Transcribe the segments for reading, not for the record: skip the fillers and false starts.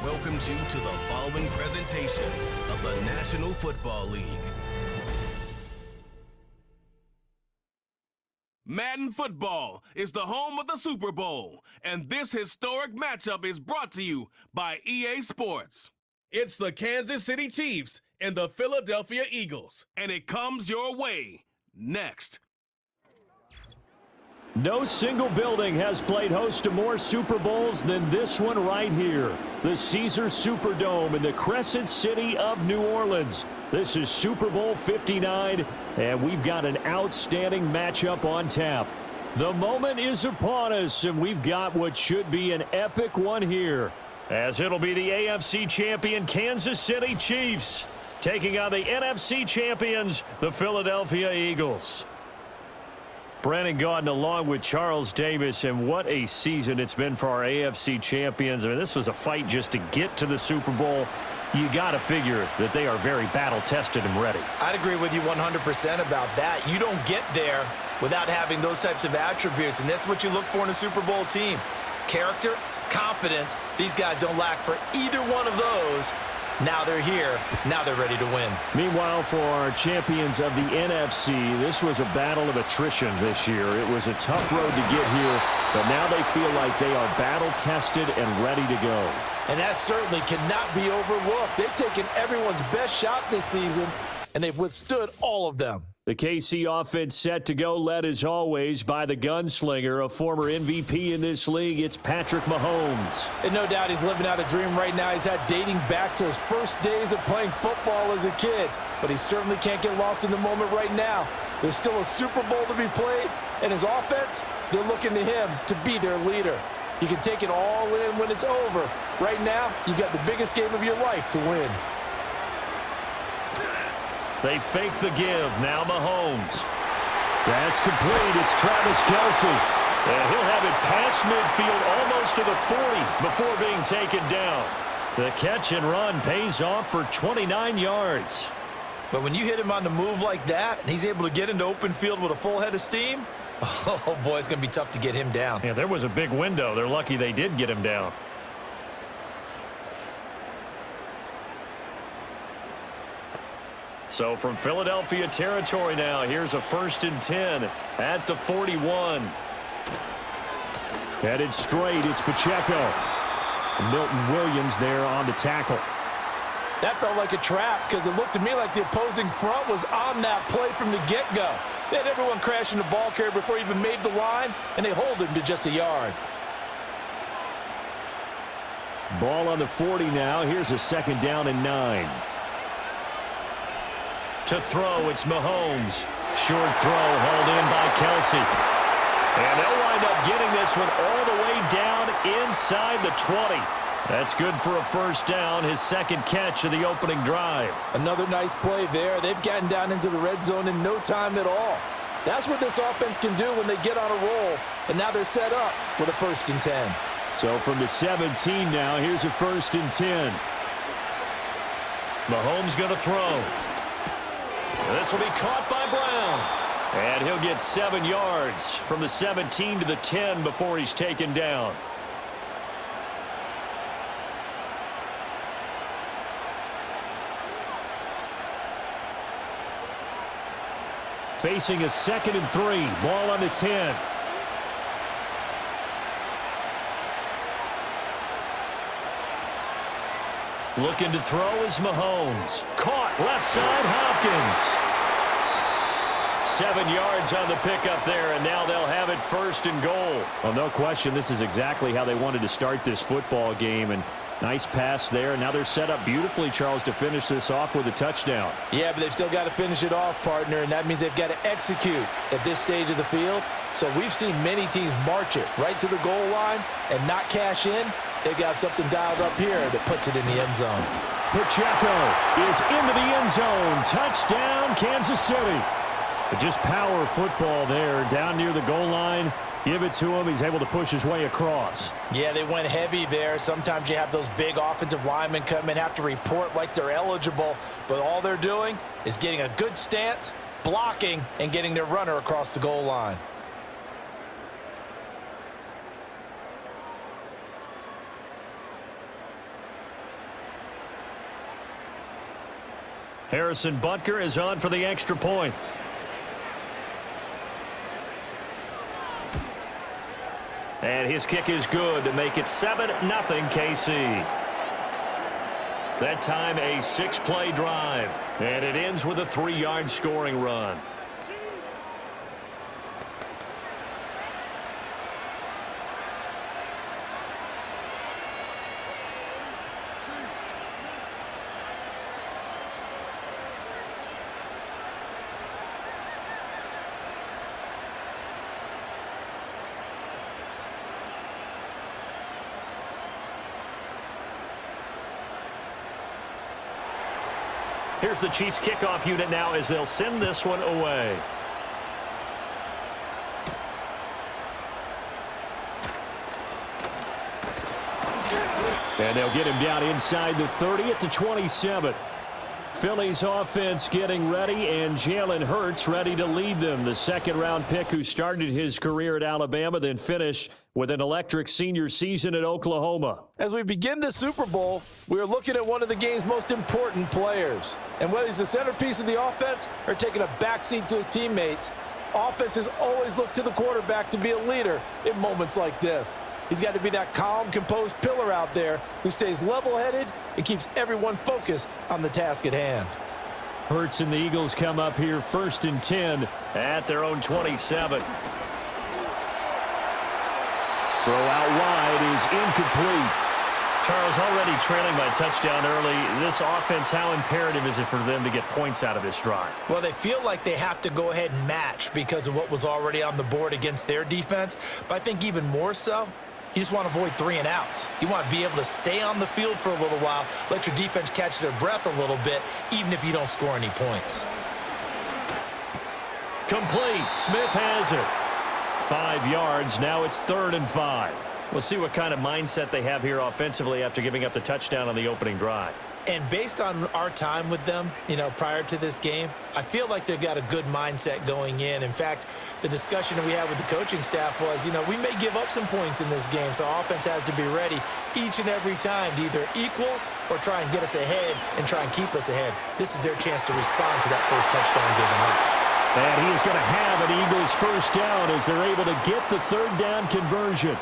welcomes you to the following presentation of the National Football League. Madden Football is the home of the Super Bowl, and this historic matchup is brought to you by EA Sports. It's the Kansas City Chiefs and the Philadelphia Eagles, and it comes your way next. No single building has played host to more Super Bowls than this one right here. The Caesars Superdome in the Crescent City of New Orleans. This is Super Bowl 59, and we've got an outstanding matchup on tap. The moment is upon us, and we've got what should be an epic one here, as it'll be the AFC champion Kansas City Chiefs taking on the NFC champions, the Philadelphia Eagles. Brandon Gaudin along with Charles Davis, and what a season it's been for our AFC champions. I mean, this was a fight just to get to the Super Bowl. You got to figure that they are very battle-tested and ready. I'd agree with you 100% about that. You don't get there without having those types of attributes, and that's what you look for in a Super Bowl team. Character, confidence. These guys don't lack for either one of those. Now they're here. Now they're ready to win. Meanwhile, for our champions of the NFC, this was a battle of attrition this year. It was a tough road to get here, but now they feel like they are battle-tested and ready to go. And that certainly cannot be overlooked. They've taken everyone's best shot this season, and they've withstood all of them. The KC offense set to go, led as always by the gunslinger, a former MVP in this league. It's Patrick Mahomes. And no doubt he's living out a dream right now. He's had dating back to his first days of playing football as a kid. But he certainly can't get lost in the moment right now. There's still a Super Bowl to be played, and his offense, they're looking to him to be their leader. You can take it all in when it's over. Right now, you've got the biggest game of your life to win. They fake the give. Now Mahomes. That's complete. It's Travis Kelce. And he'll have it past midfield almost to the 40 before being taken down. The catch and run pays off for 29 yards. But when you hit him on the move like that, and he's able to get into open field with a full head of steam, oh boy, it's going to be tough to get him down. Yeah, there was a big window. They're lucky they did get him down. So from Philadelphia territory now, here's a 1st and 10 at the 41. Headed straight, it's Pacheco. Milton Williams there on the tackle. That felt like a trap because it looked to me like the opposing front was on that play from the get-go. They had everyone crashing the ball carrier before he even made the line, and they hold him to just a yard. Ball on the 40 now. Here's a 2nd down and 9. To throw, it's Mahomes. Short throw, hauled in by Kelce. And they'll wind up getting this one all the way down inside the 20. That's good for a 1st down, his 2nd catch of the opening drive. Another nice play there. They've gotten down into the red zone in no time at all. That's what this offense can do when they get on a roll. And now they're set up with a 1st and 10. So from the 17 now, here's a 1st and 10. Mahomes going to throw. This will be caught by Brown. And he'll get 7 yards from the 17 to the 10 before he's taken down. Facing a 2nd and 3. Ball on the 10. Looking to throw is Mahomes. Caught left side, Hopkins. 7 yards on the pickup there, and now they'll have it 1st and goal. Well, no question, this is exactly how they wanted to start this football game, and nice pass there. Now they're set up beautifully, Charles, to finish this off with a touchdown. Yeah, but they've still got to finish it off, partner, and that means they've got to execute at this stage of the field. So we've seen many teams march it right to the goal line and not cash in. They've got something dialed up here that puts it in the end zone. Pacheco is into the end zone. Touchdown, Kansas City. But just power football there down near the goal line. Give it to him. He's able to push his way across. Yeah, they went heavy there. Sometimes you have those big offensive linemen come in, have to report like they're eligible. But all they're doing is getting a good stance, blocking, and getting their runner across the goal line. Harrison Butker is on for the extra point. And his kick is good to make it 7-0 KC. That time a 6-play drive. And it ends with a 3-yard scoring run. Here's the Chiefs kickoff unit now as they'll send this one away. And they'll get him down inside the 30 at the 27. Philly's offense getting ready, and Jalen Hurts ready to lead them. The second-round pick who started his career at Alabama, then finished with an electric senior season at Oklahoma. As we begin the Super Bowl, we are looking at one of the game's most important players. And whether he's the centerpiece of the offense or taking a backseat to his teammates, offenses always look to the quarterback to be a leader in moments like this. He's got to be that calm, composed pillar out there who stays level-headed and keeps everyone focused on the task at hand. Hurts and the Eagles come up here 1st and 10 at their own 27. Throw out wide is incomplete. Charles, already trailing by a touchdown early. This offense, how imperative is it for them to get points out of this drive? Well, they feel like they have to go ahead and match because of what was already on the board against their defense. But I think even more so, you just want to avoid 3 and outs. You want to be able to stay on the field for a little while, let your defense catch their breath a little bit, even if you don't score any points. Complete. Smith has it. 5 yards. Now it's 3rd and 5. We'll see what kind of mindset they have here offensively after giving up the touchdown on the opening drive. And based on our time with them, prior to this game, I feel like they've got a good mindset going in. In fact, the discussion that we had with the coaching staff was, we may give up some points in this game, so our offense has to be ready each and every time to either equal or try and get us ahead and try and keep us ahead. This is their chance to respond to that first touchdown given up. And he is going to have an Eagles first down as they're able to get the 3rd down conversion.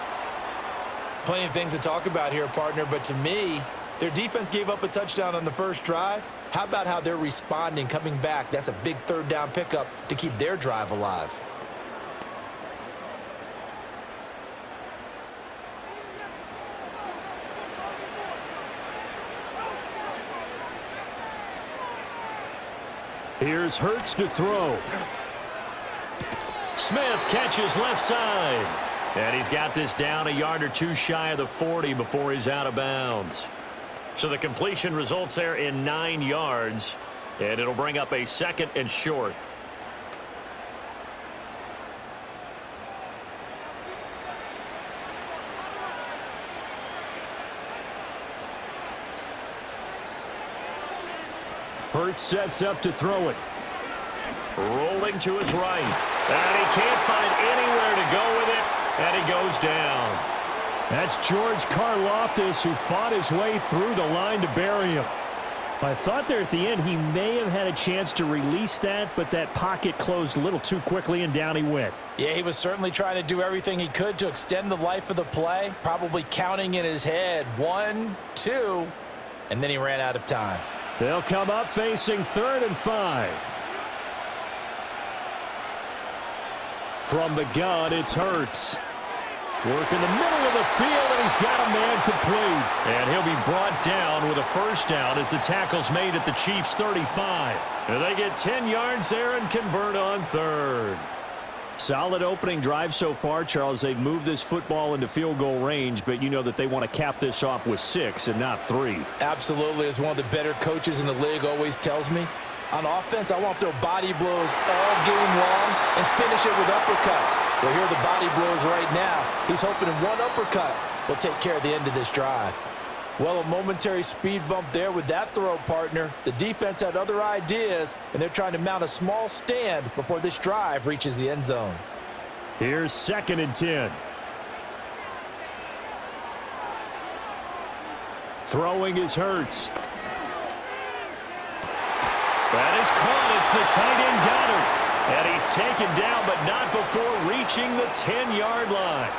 Plenty of things to talk about here, partner, but to me, their defense gave up a touchdown on the first drive. How about how they're responding, coming back? That's a big 3rd down pickup to keep their drive alive. Here's Hurts to throw. Smith catches left side. And he's got this down a yard or 2 shy of the 40 before he's out of bounds. So the completion results there in 9 yards. And it'll bring up a 2nd and short. Hurts sets up to throw it. Rolling to his right. And he can't find anywhere to go with it. And he goes down. That's George Karlaftis, who fought his way through the line to bury him. I thought there at the end he may have had a chance to release that, but that pocket closed a little too quickly, and down he went. Yeah, he was certainly trying to do everything he could to extend the life of the play, probably counting in his head 1, 2, and then he ran out of time. They'll come up facing 3rd and 5. From the gun, it's Hurts. Work in the middle of the field, and he's got a man complete. And he'll be brought down with a first down as the tackle's made at the Chiefs' 35. And they get 10 yards there and convert on 3rd. Solid opening drive so far, Charles. They've moved this football into field goal range, but you know that they want to cap this off with 6 and not 3. Absolutely. As one of the better coaches in the league always tells me, on offense, I want to throw body blows all game long and finish it with uppercuts. Well, here are the body blows right now. He's hoping in one uppercut will take care of the end of this drive. Well, a momentary speed bump there with that throw, partner. The defense had other ideas, and they're trying to mount a small stand before this drive reaches the end zone. Here's 2nd and 10. Throwing is Hurts. That is caught. It's the tight end Goddard. And he's taken down, but not before reaching the 10-yard line.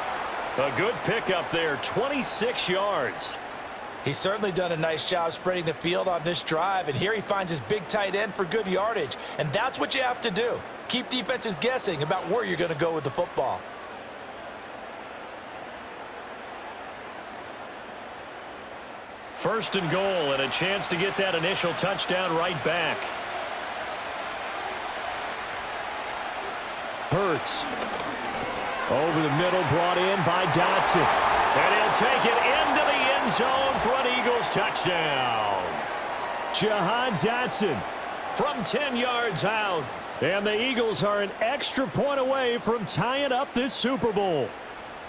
A good pickup there, 26 yards. He's certainly done a nice job spreading the field on this drive, and here he finds his big tight end for good yardage. And that's what you have to do. Keep defenses guessing about where you're going to go with the football. First and goal, and a chance to get that initial touchdown right back. Hurts. Over the middle, brought in by Dotson. And he'll take it into the end zone for an Eagles touchdown. Jahan Dotson from 10 yards out. And the Eagles are an extra point away from tying up this Super Bowl.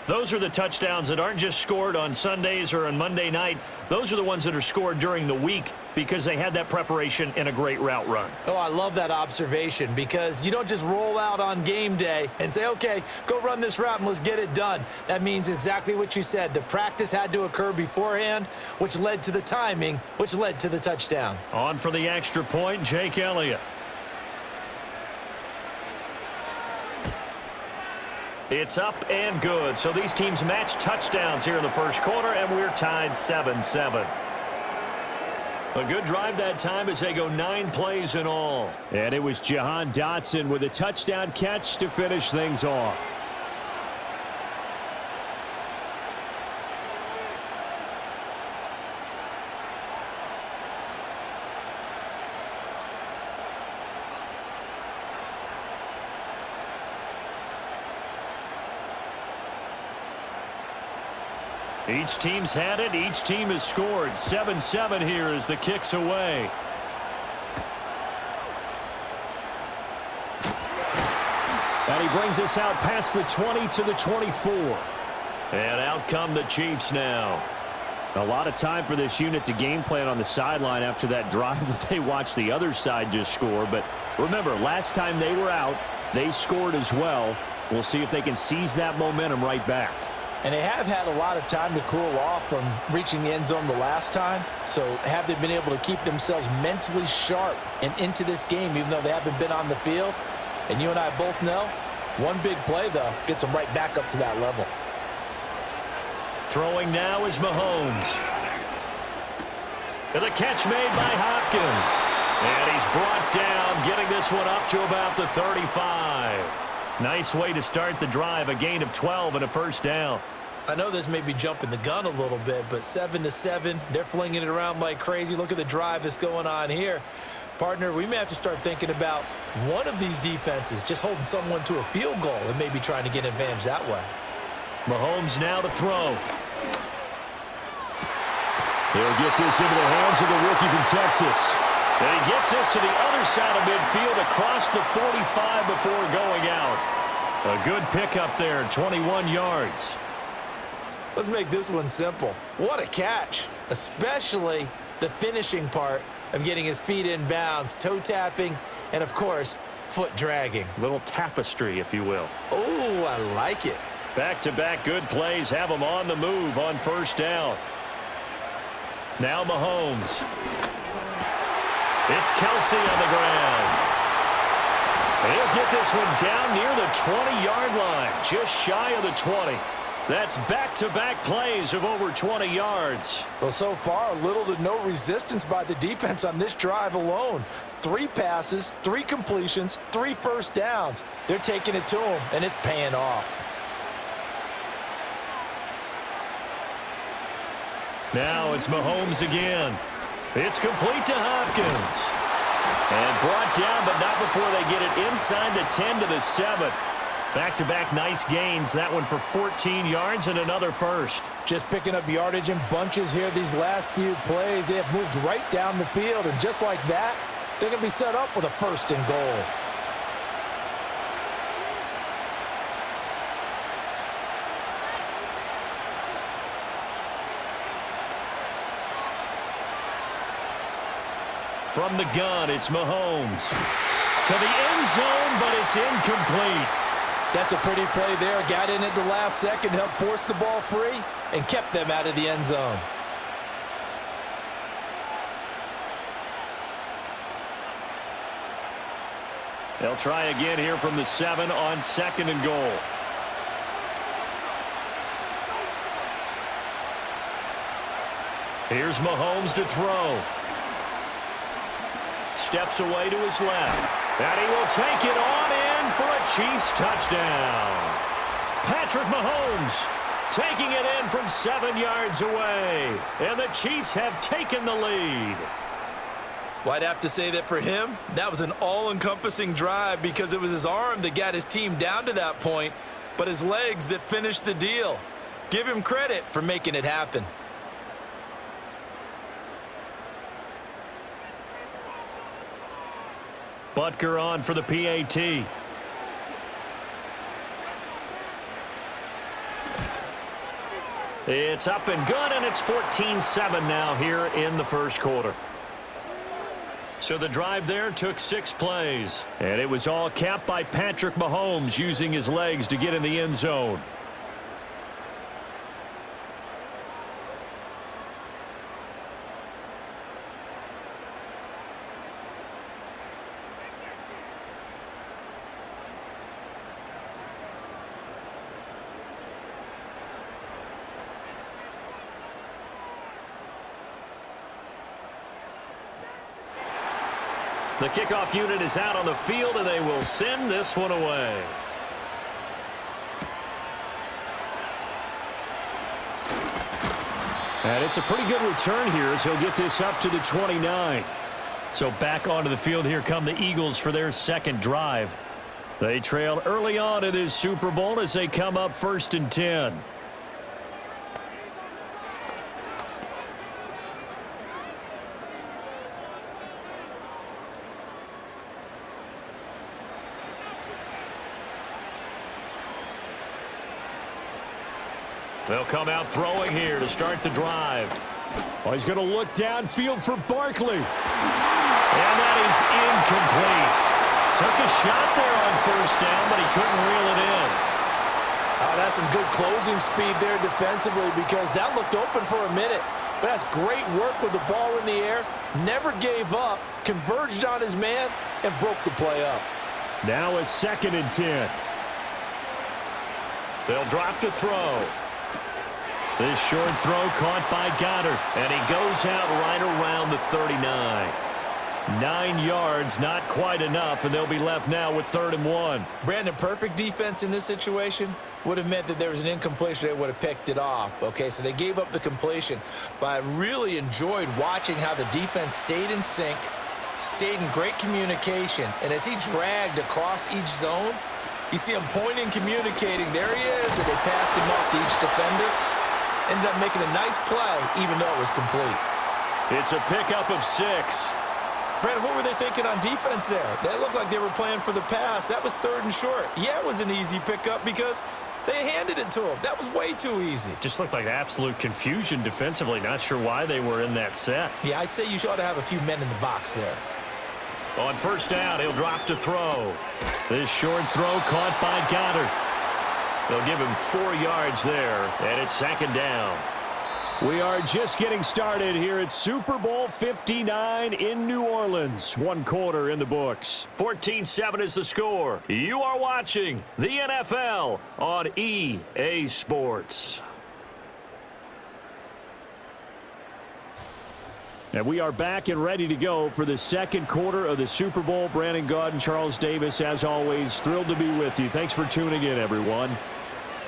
Those are the touchdowns that aren't just scored on Sundays or on Monday night. Those are the ones that are scored during the week because they had that preparation in a great route run. Oh, I love that observation because you don't just roll out on game day and say, okay, go run this route and let's get it done. That means exactly what you said. The practice had to occur beforehand, which led to the timing, which led to the touchdown. On for the extra point, Jake Elliott. It's up and good. So these teams match touchdowns here in the first quarter, and we're tied 7-7. A good drive that time as they go 9 plays in all. And it was Jahan Dotson with a touchdown catch to finish things off. Each team's had it. Each team has scored. 7-7 here as the kick's away. And he brings us out past the 20 to the 24. And out come the Chiefs now. A lot of time for this unit to game plan on the sideline after that drive that they watched the other side just score. But remember, last time they were out, they scored as well. We'll see if they can seize that momentum right back. And they have had a lot of time to cool off from reaching the end zone the last time. So have they been able to keep themselves mentally sharp and into this game even though they haven't been on the field? And you and I both know, one big play, though, gets them right back up to that level. Throwing now is Mahomes. And the catch made by Hopkins. And he's brought down, getting this one up to about the 35. Nice way to start the drive, a gain of 12 and a first down. I know this may be jumping the gun a little bit, but 7-7, they're flinging it around like crazy. Look at the drive that's going on here. Partner, we may have to start thinking about one of these defenses just holding someone to a field goal and maybe trying to get an advantage that way. Mahomes now to throw. He'll get this into the hands of the rookie from Texas. And he gets this to the other side of midfield across the 45 before going out. A good pickup there, 21 yards. Let's make this one simple. What a catch, especially the finishing part of getting his feet in bounds, toe tapping, and of course, foot dragging. Little tapestry, if you will. Oh, I like it. Back-to-back good plays have him on the move on first down. Now Mahomes. It's Kelsey on the ground. He'll get this one down near the 20-yard line, just shy of the 20. That's back-to-back plays of over 20 yards. Well, so far, little to no resistance by the defense on this drive alone. 3 passes, 3 completions, 3 first downs. They're taking it to him, and it's paying off. Now it's Mahomes again. It's complete to Hopkins. And brought down, but not before they get it inside the 10 to the 7. Back-to-back nice gains. That one for 14 yards and another first. Just picking up yardage in bunches here these last few plays. They have moved right down the field, and just like that, they're going to be set up with a first and goal. From the gun, it's Mahomes. To the end zone, but it's incomplete. That's a pretty play there. Got in at the last second, helped force the ball free, and kept them out of the end zone. They'll try again here from the 7 on 2nd and goal. Here's Mahomes to throw. Steps away to his left. And he will take it on in for a Chiefs touchdown. Patrick Mahomes taking it in from 7 yards away. And the Chiefs have taken the lead. Well, I'd have to say that for him, that was an all-encompassing drive because it was his arm that got his team down to that point, but his legs that finished the deal. Give him credit for making it happen. Butker on for the PAT. It's up and good, and it's 14-7 now here in the first quarter. So the drive there took 6 plays, and it was all capped by Patrick Mahomes using his legs to get in the end zone. The kickoff unit is out on the field, and they will send this one away. And it's a pretty good return here as he'll get this up to the 29. So back onto the field, here come the Eagles for their second drive. They trail early on in this Super Bowl as they come up 1st and 10. They'll come out throwing here to start the drive. Oh, he's going to look downfield for Barkley. And that is incomplete. Took a shot there on 1st down, but he couldn't reel it in. Oh, that's some good closing speed there defensively because that looked open for a minute. But that's great work with the ball in the air. Never gave up, converged on his man, and broke the play up. Now a 2nd and 10. They'll drop to throw. This short throw caught by Goddard, and he goes out right around the 39. 9 yards, not quite enough, and they'll be left now with 3rd and 1. Brandon, perfect defense in this situation would have meant that there was an incompletion. They would have picked it off. Okay, so they gave up the completion. But I really enjoyed watching how the defense stayed in sync, stayed in great communication, and as he dragged across each zone, you see him pointing, communicating. There he is, and they passed him up to each defender. Ended up making a nice play, even though it was complete. It's a pickup of 6. Brandon, what were they thinking on defense there? They looked like they were playing for the pass. That was 3rd and short. Yeah, it was an easy pickup because they handed it to him. That was way too easy. Just looked like absolute confusion defensively. Not sure why they were in that set. Yeah, I'd say you ought to have a few men in the box there. On 1st down, he'll drop to throw. This short throw caught by Goddard. They'll give him 4 yards there, and it's 2nd down. We are just getting started here at Super Bowl 59 in New Orleans. 1 quarter in the books. 14-7 is the score. You are watching the NFL on EA Sports. And we are back and ready to go for the 2nd quarter of the Super Bowl. Brandon Gaud and Charles Davis, as always, thrilled to be with you. Thanks for tuning in, everyone.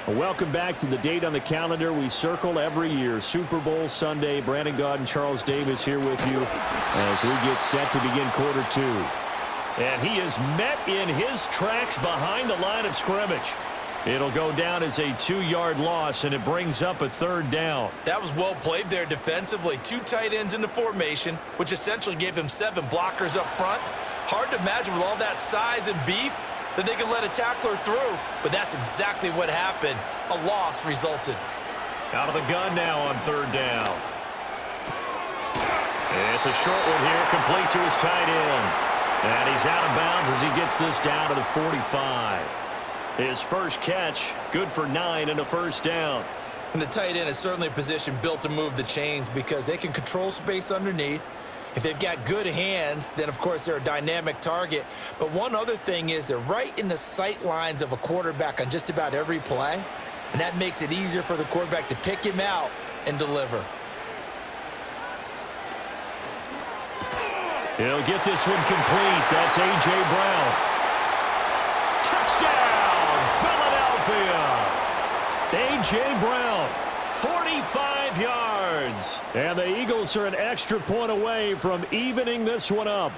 Welcome back to the date on the calendar we circle every year, Super Bowl Sunday. Brandon Gaud and Charles Davis here with you as we get set to begin quarter 2. And he is met in his tracks behind the line of scrimmage. It'll go down as a 2-yard loss, and it brings up a 3rd down. That was well played there defensively. 2 tight ends in the formation, which essentially gave him 7 blockers up front. Hard to imagine with all that size and beef that they could let a tackler through, but that's exactly what happened. A loss resulted. Out of the gun now on 3rd down. It's a short one here, complete to his tight end. And he's out of bounds as he gets this down to the 45. His first catch, good for 9 and a 1st down. And the tight end is certainly a position built to move the chains because they can control space underneath. If they've got good hands, then of course they're a dynamic target. But one other thing is they're right in the sight lines of a quarterback on just about every play, and that makes it easier for the quarterback to pick him out and deliver. He'll get this one complete. That's A.J. Brown. Touchdown, Philadelphia. A.J. Brown, 45 yards. And the Eagles are an extra point away from evening this one up.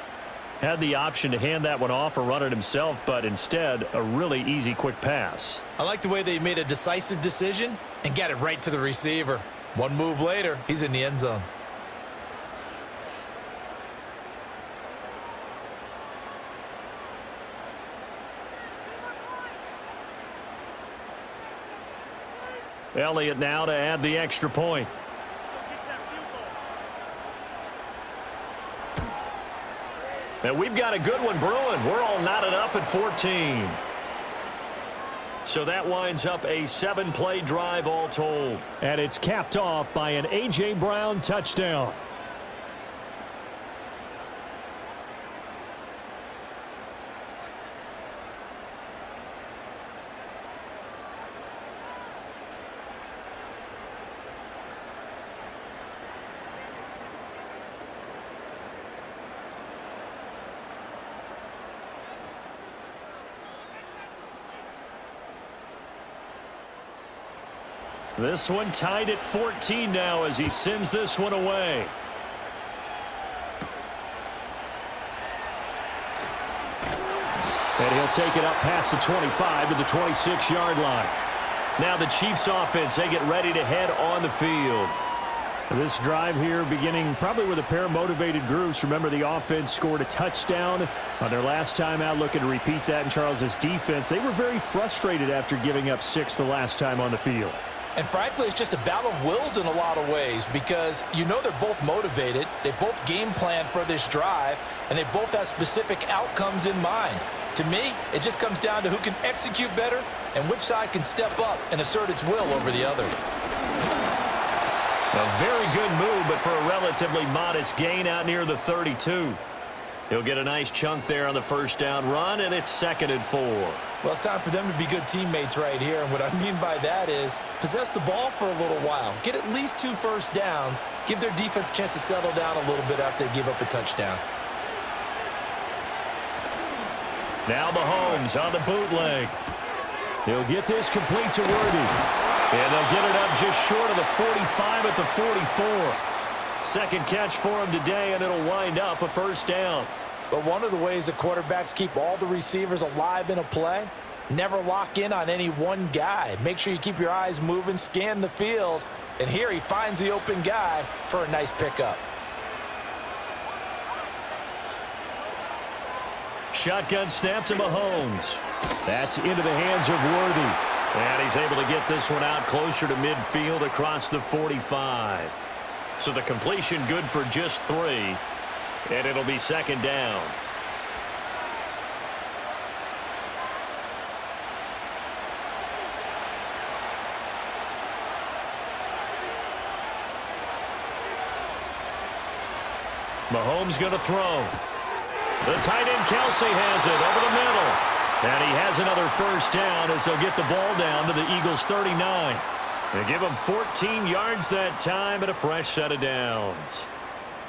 Had the option to hand that one off or run it himself, but instead, a really easy, quick pass. I like the way they made a decisive decision and got it right to the receiver. One move later, he's in the end zone. Elliott now to add the extra point. And we've got a good one brewing. We're all knotted up at 14. So that winds up a 7-play drive all told. And it's capped off by an A.J. Brown touchdown. This one tied at 14 now as he sends this one away. And he'll take it up past the 25 to the 26-yard line. Now the Chiefs offense, they get ready to head on the field. This drive here beginning probably with a pair of motivated groups. Remember, the offense scored a touchdown on their last time out, looking to repeat that in Charles's defense. They were very frustrated after giving up 6 the last time on the field. And frankly, it's just a battle of wills in a lot of ways because you know they're both motivated. They both game plan for this drive, and they both have specific outcomes in mind. To me, it just comes down to who can execute better and which side can step up and assert its will over the other. A very good move, but for a relatively modest gain out near the 32. He'll get a nice chunk there on the first down run, and it's 2nd and 4. Well, it's time for them to be good teammates right here, and what I mean by that is possess the ball for a little while, get at least 2 first downs, give their defense a chance to settle down a little bit after they give up a touchdown. Now Mahomes on the bootleg. He'll get this complete to Worthy. And they'll get it up just short of the 45 at the 44. Second catch for him today, and it'll wind up a first down. But one of the ways that quarterbacks keep all the receivers alive in a play, never lock in on any one guy. Make sure you keep your eyes moving, scan the field, and here he finds the open guy for a nice pickup. Shotgun snap to Mahomes. That's into the hands of Worthy. And he's able to get this one out closer to midfield across the 45. So the completion good for just 3. And it'll be 2nd down. Mahomes going to throw. The tight end Kelsey has it over the middle. And he has another first down as they'll get the ball down to the Eagles' 39. They give him 14 yards that time and a fresh set of downs.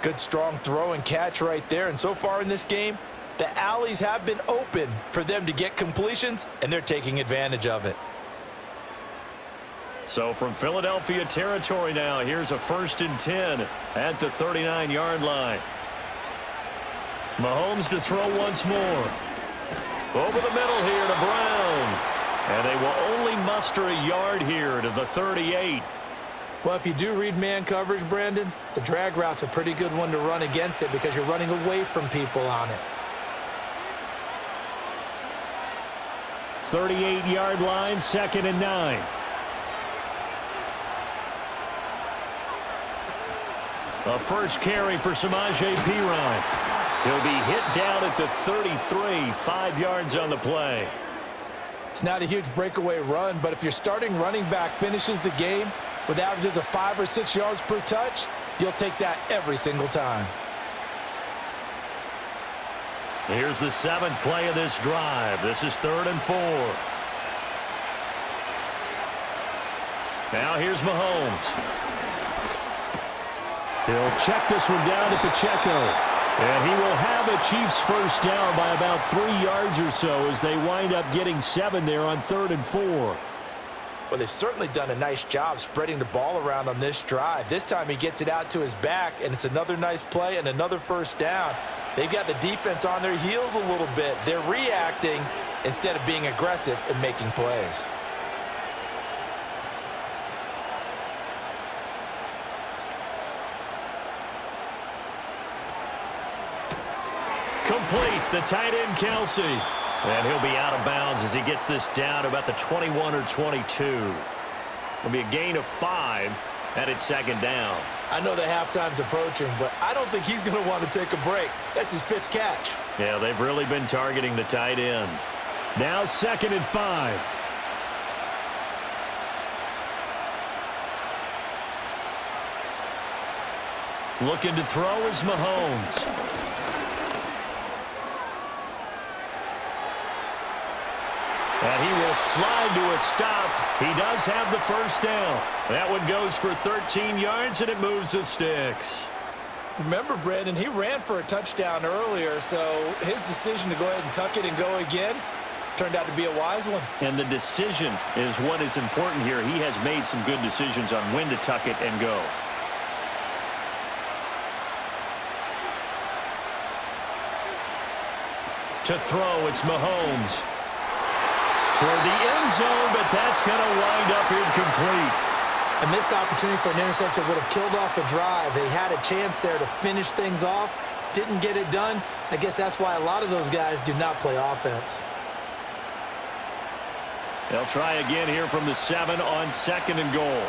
Good strong throw and catch right there. And so far in this game, the alleys have been open for them to get completions, and they're taking advantage of it. So from Philadelphia territory now, here's a 1st and 10 at the 39-yard line. Mahomes to throw once more. Over the middle here to Brown. And they will only muster a yard here to the 38. Well, if you do read man coverage, Brandon, the drag route's a pretty good one to run against it because you're running away from people on it. 38-yard line, 2nd and 9. A first carry for Samaje Perine. He'll be hit down at the 33, 5 yards on the play. It's not a huge breakaway run, but if your starting running back finishes the game with averages of 5 or 6 yards per touch, you'll take that every single time. Here's the 7th play of this drive. This is 3rd and 4. Now here's Mahomes. He'll check this one down to Pacheco. And he will have a Chiefs first down by about 3 yards or so as they wind up getting 7 there on 3rd and 4. Well, they've certainly done a nice job spreading the ball around on this drive. This time he gets it out to his back, and it's another nice play and another first down. They've got the defense on their heels a little bit. They're reacting instead of being aggressive and making plays. Complete, the tight end, Kelsey. And he'll be out of bounds as he gets this down to about the 21 or 22. It'll be a gain of 5, and it's 2nd down. I know the halftime's approaching, but I don't think he's going to want to take a break. That's his 5th catch. Yeah, they've really been targeting the tight end. Now 2nd and 5. Looking to throw is Mahomes. And he will slide to a stop. He does have the first down. That one goes for 13 yards, and it moves the sticks. Remember, Brandon, he ran for a touchdown earlier, so his decision to go ahead and tuck it and go again turned out to be a wise one. And the decision is what is important here. He has made some good decisions on when to tuck it and go. To throw, it's Mahomes. Toward the end zone, but that's going to wind up incomplete. A missed opportunity for an interception would have killed off a drive. They had a chance there to finish things off. Didn't get it done. I guess that's why a lot of those guys do not play offense. They'll try again here from the 7 on 2nd and goal.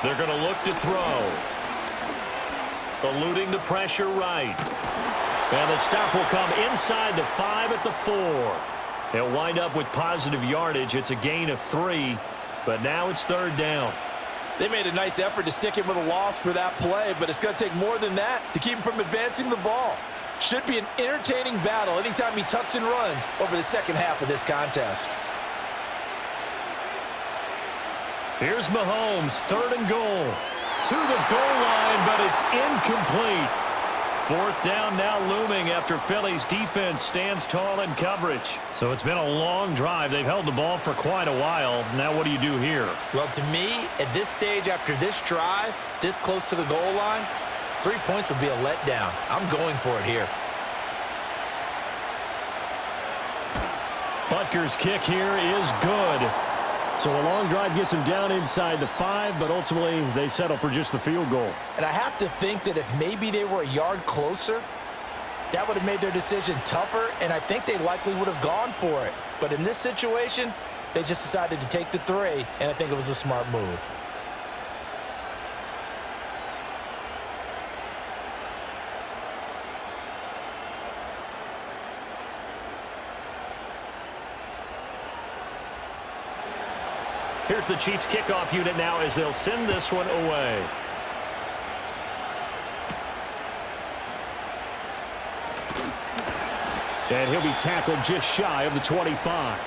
They're going to look to throw. Eluding the pressure right. And the stop will come inside the 5 at the 4. They'll wind up with positive yardage. It's a gain of 3, but now it's 3rd down. They made a nice effort to stick him with a loss for that play, but it's going to take more than that to keep him from advancing the ball. Should be an entertaining battle anytime he tucks and runs over the second half of this contest. Here's Mahomes, 3rd and goal. To the goal line, but it's incomplete. 4th down now looming after Philly's defense stands tall in coverage. So it's been a long drive. They've held the ball for quite a while. Now what do you do here? Well, to me, at this stage after this drive, this close to the goal line, 3 points would be a letdown. I'm going for it here. Butker's kick here is good. So a long drive gets him down inside the 5, but ultimately they settle for just the field goal. And I have to think that if maybe they were a yard closer, that would have made their decision tougher, and I think they likely would have gone for it. But in this situation, they just decided to take the 3, and I think it was a smart move. Here's the Chiefs kickoff unit now as they'll send this one away. And he'll be tackled just shy of the 25.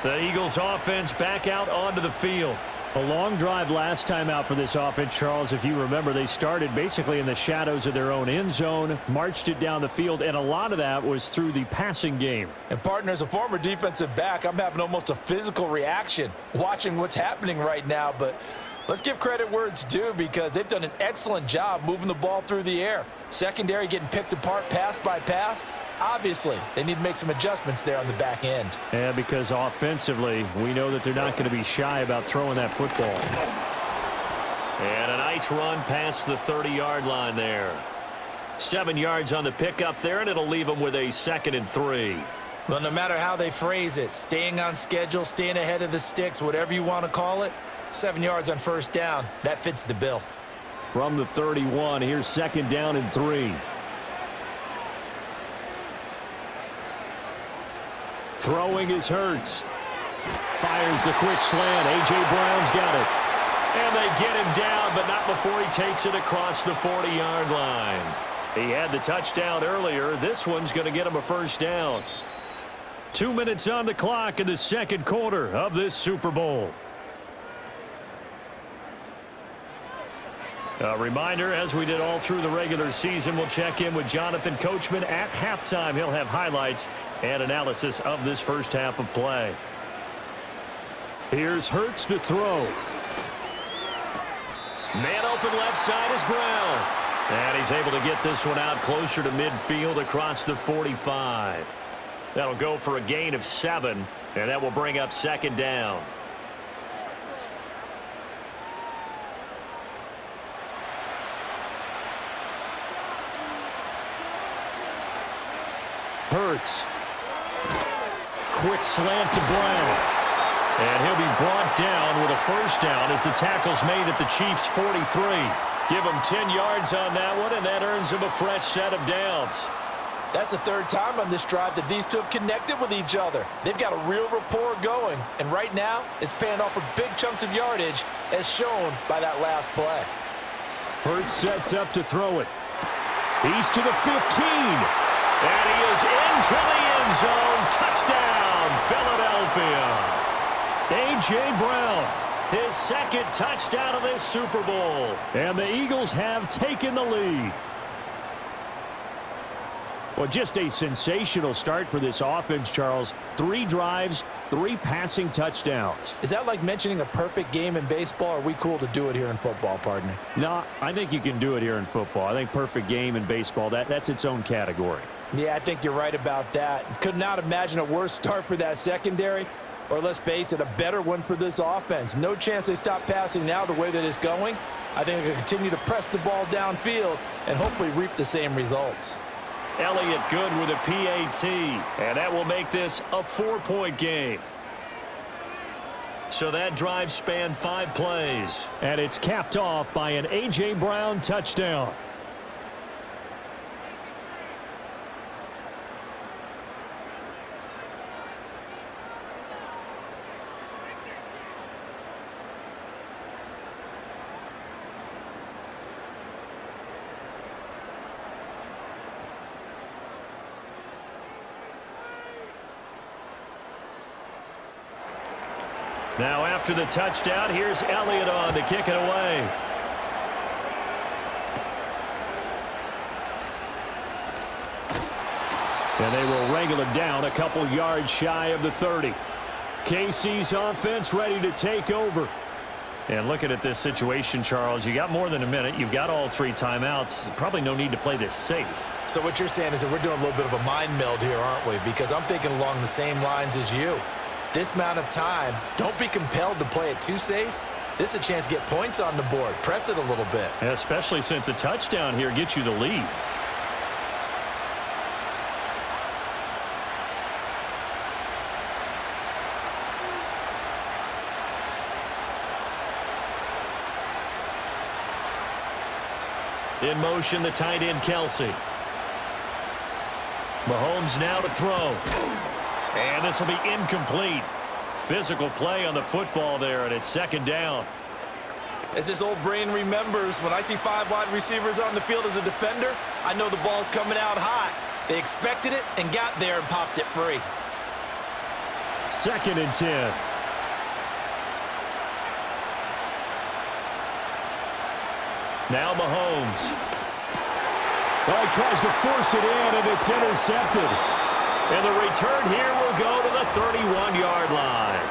The Eagles offense back out onto the field. A long drive last time out for this offense, Charles. If you remember, they started basically in the shadows of their own end zone, marched it down the field, and a lot of that was through the passing game. And, partner, as a former defensive back, I'm having almost a physical reaction watching what's happening right now. But let's give credit where it's due because they've done an excellent job moving the ball through the air. Secondary getting picked apart pass by pass. Obviously, they need to make some adjustments there on the back end. Yeah, because offensively, we know that they're not going to be shy about throwing that football. And a nice run past the 30-yard line there. 7 yards on the pickup there, and it'll leave them with a 2nd and 3. Well, no matter how they phrase it, staying on schedule, staying ahead of the sticks, whatever you want to call it, 7 yards on first down, that fits the bill. From the 31, here's 2nd down and 3. Throwing is Hurts. Fires the quick slant. A.J. Brown's got it. And they get him down, but not before he takes it across the 40-yard line. He had the touchdown earlier. This one's going to get him a first down. 2 minutes on the clock in the second quarter of this Super Bowl. A reminder, as we did all through the regular season, we'll check in with Jonathan Coachman at halftime. He'll have highlights and analysis of this first half of play. Here's Hurts to throw. Man open left side is Brown. And he's able to get this one out closer to midfield across the 45. That'll go for a gain of 7, and that will bring up second down. Hurts. Quick slant to Brown. And he'll be brought down with a first down as the tackle's made at the Chiefs' 43. Give him 10 yards on that one, and that earns him a fresh set of downs. That's the third time on this drive that these two have connected with each other. They've got a real rapport going, and right now it's paying off with big chunks of yardage as shown by that last play. Hurts sets up to throw it. He's to the 15. And he is into the end zone. Touchdown, Philadelphia. A.J. Brown, his second touchdown of this Super Bowl. And the Eagles have taken the lead. Well, just a sensational start for this offense, Charles. 3 drives, 3 passing touchdowns. Is that like mentioning a perfect game in baseball, or are we cool to do it here in football, partner? No, I think you can do it here in football. I think perfect game in baseball, that's its own category. Yeah, I think you're right about that. Could not imagine a worse start for that secondary, or let's face it, a better one for this offense. No chance they stop passing now the way that it's going. I think they'll continue to press the ball downfield and hopefully reap the same results. Elliott good with a PAT, and that will make this a 4-point game. So that drive spanned 5 plays, and it's capped off by an A.J. Brown touchdown. Now after the touchdown, here's Elliott on to kick it away. And they will wrangle him down a couple yards shy of the 30. KC's offense ready to take over. And looking at this situation, Charles, you got more than a minute. You've got all 3 timeouts. Probably no need to play this safe. So what you're saying is that we're doing a little bit of a mind meld here, aren't we? Because I'm thinking along the same lines as you. This amount of time, don't be compelled to play it too safe. This is a chance to get points on the board. Press it a little bit. Especially since a touchdown here gets you the lead. In motion, the tight end, Kelsey. Mahomes now to throw. And this will be incomplete. Physical play on the football there, and it's second down. As this old brain remembers, when I see 5 wide receivers on the field as a defender, I know the ball's coming out hot. They expected it and got there and popped it free. 2nd and 10. Now Mahomes. Well, he tries to force it in, and it's intercepted. And the return here will go to the 31-yard line.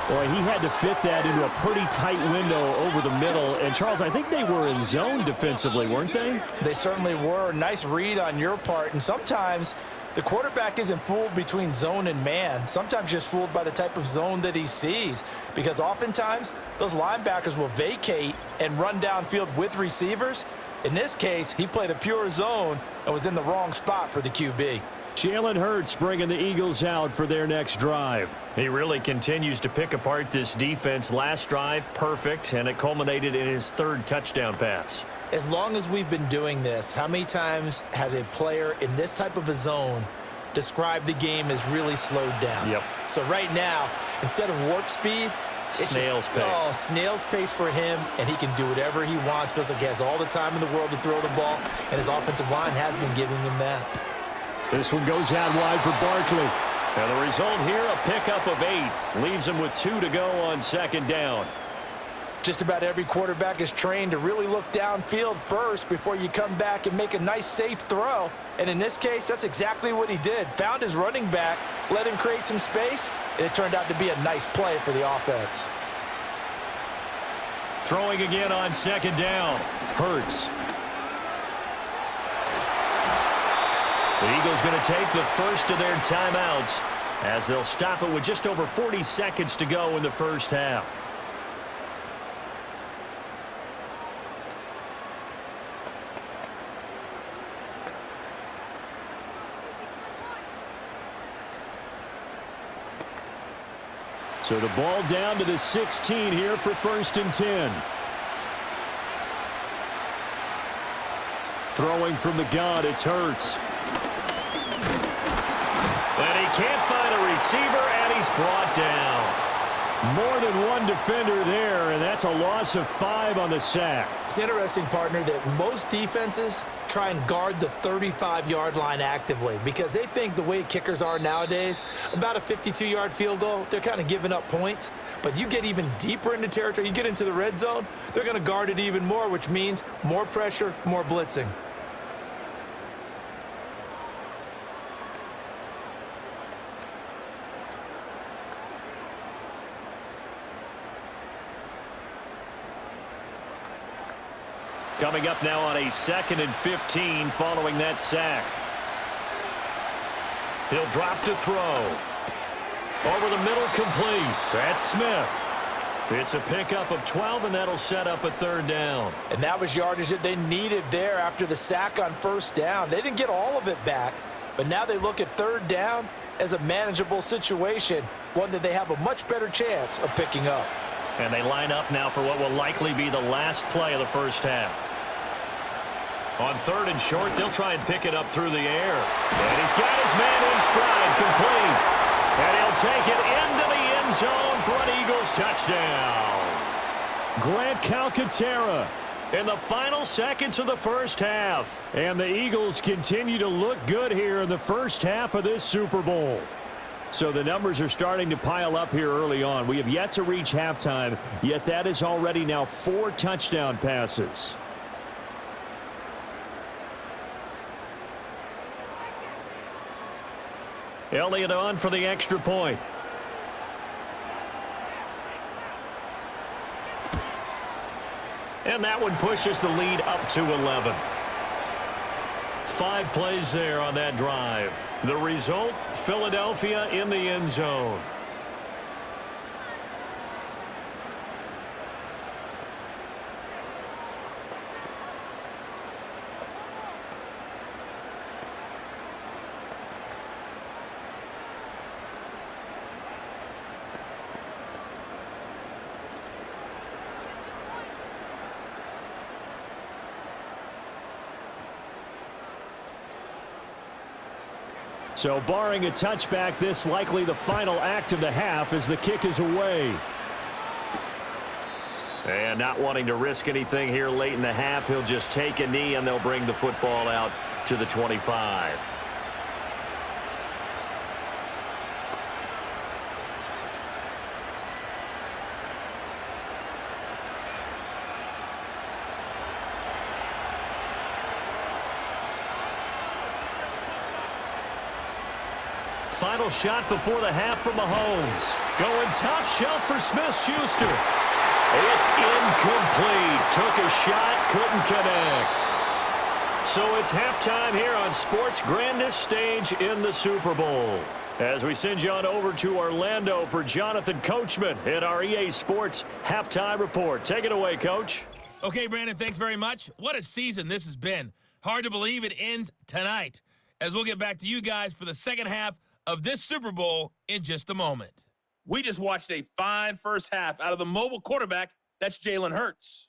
Boy, he had to fit that into a pretty tight window over the middle. And, Charles, I think they were in zone defensively, weren't they? They certainly were. Nice read on your part. And sometimes the quarterback isn't fooled between zone and man. Sometimes just fooled by the type of zone that he sees. Because oftentimes, those linebackers will vacate and run downfield with receivers. In this case, he played a pure zone and was in the wrong spot for the QB. Jalen Hurts bringing the Eagles out for their next drive. He really continues to pick apart this defense. Last drive, perfect, and it culminated in his 3rd touchdown pass. As long as we've been doing this, how many times has a player in this type of a zone described the game as really slowed down? Yep. So right now, instead of warp speed, Snail's pace. Oh, snail's pace for him, and he can do whatever he wants. Feels like he has all the time in the world to throw the ball, and his offensive line has been giving him that. This one goes out wide for Barkley. And the result here, a pickup of 8. Leaves him with 2 to go on second down. Just about every quarterback is trained to really look downfield first before you come back and make a nice, safe throw. And in this case, that's exactly what he did. Found his running back, let him create some space, and it turned out to be a nice play for the offense. Throwing again on second down. Hurts. The Eagles going to take the first of their timeouts as they'll stop it with just over 40 seconds to go in the first half. So the ball down to the 16 here for 1st and 10. Throwing from the gun, it's Hurts. And he can't find a receiver, and he's brought down. More than one defender there, and that's a loss of 5 on the sack. It's interesting, partner, that most defenses try and guard the 35-yard line actively because they think the way kickers are nowadays, about a 52-yard field goal, they're kind of giving up points. But you get even deeper into territory, you get into the red zone, they're going to guard it even more, which means more pressure, more blitzing. Coming up now on a 2nd and 15 following that sack. He'll drop to throw. Over the middle, complete. That's Smith. It's a pickup of 12, and that'll set up a 3rd down. And that was yardage that they needed there after the sack on 1st down. They didn't get all of it back, but now they look at 3rd down as a manageable situation, one that they have a much better chance of picking up. And they line up now for what will likely be the last play of the first half. On 3rd and short, they'll try and pick it up through the air. And he's got his man in stride, complete. And he'll take it into the end zone for an Eagles touchdown. Grant Calcaterra in the final seconds of the first half. And the Eagles continue to look good here in the first half of this Super Bowl. So the numbers are starting to pile up here early on. We have yet to reach halftime, yet that is already now 4 touchdown passes. Elliott on for the extra point. And that one pushes the lead up to 11. 5 plays there on that drive. The result, Philadelphia in the end zone. So barring a touchback, this likely the final act of the half as the kick is away. And not wanting to risk anything here late in the half, he'll just take a knee and they'll bring the football out to the 25. Final shot before the half from Mahomes. Going top shelf for Smith-Schuster. It's incomplete. Took a shot, couldn't connect. So it's halftime here on sports' grandest stage in the Super Bowl. As we send you on over to Orlando for Jonathan Coachman at our EA Sports Halftime Report. Take it away, Coach. Okay, Brandon, thanks very much. What a season this has been. Hard to believe it ends tonight, as we'll get back to you guys for the second half of this Super Bowl in just a moment. We just watched a fine first half out of the mobile quarterback. That's Jalen Hurts.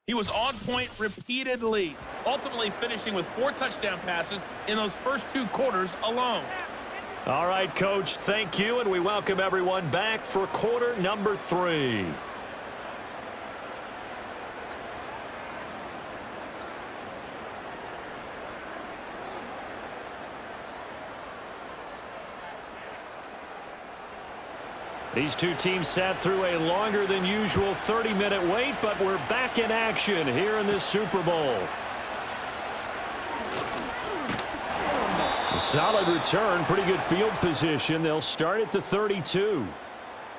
He was on point repeatedly, ultimately finishing with 4 touchdown passes in those first 2 quarters alone. All right, Coach, thank you, and we welcome everyone back for quarter number 3. These two teams sat through a longer than usual 30-minute wait, but we're back in action here in this Super Bowl. A solid return, pretty good field position. They'll start at the 32.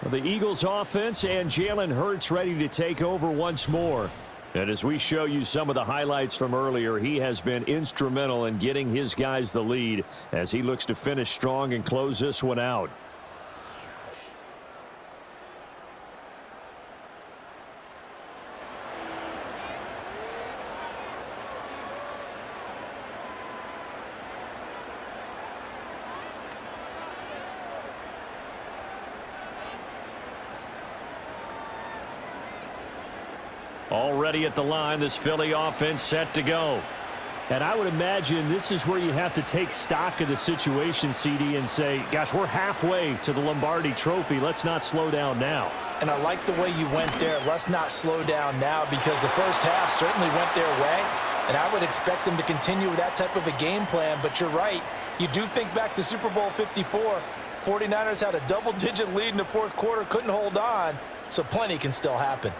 The Eagles offense and Jalen Hurts ready to take over once more. And as we show you some of the highlights from earlier, he has been instrumental in getting his guys the lead as he looks to finish strong and close this one out. Already at the line, this Philly offense set to go. And I would imagine this is where you have to take stock of the situation, CD, and say, gosh, we're halfway to the Lombardi Trophy. Let's not slow down now. And I like the way you went there. Let's not slow down now, because the first half certainly went their way. And I would expect them to continue with that type of a game plan. But you're right. You do think back to Super Bowl 54. 49ers had a double-digit lead in the fourth quarter, couldn't hold on. So plenty can still happen.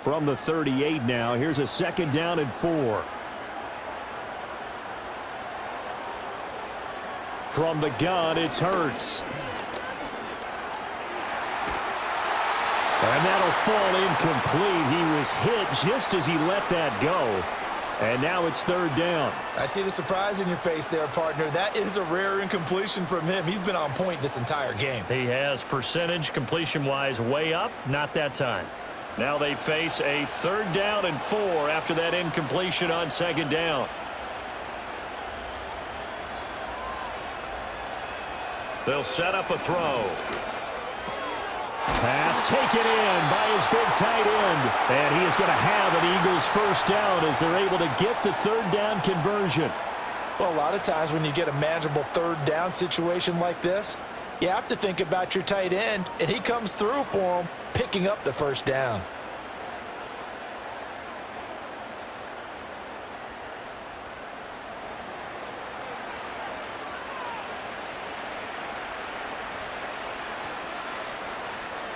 From the 38 now, here's a 2nd down and 4. From the gun, it's Hurts. And that'll fall incomplete. He was hit just as he let that go. And now it's 3rd down. I see the surprise in your face there, partner. That is a rare incompletion from him. He's been on point this entire game. He has percentage completion-wise way up, not that time. Now they face a 3rd down and 4 after that incompletion on 2nd down. They'll set up a throw. Pass taken in by his big tight end. And he is going to have an Eagles 1st down as they're able to get the 3rd down conversion. Well, a lot of times when you get a manageable 3rd down situation like this, you have to think about your tight end, and he comes through for him, picking up the 1st down.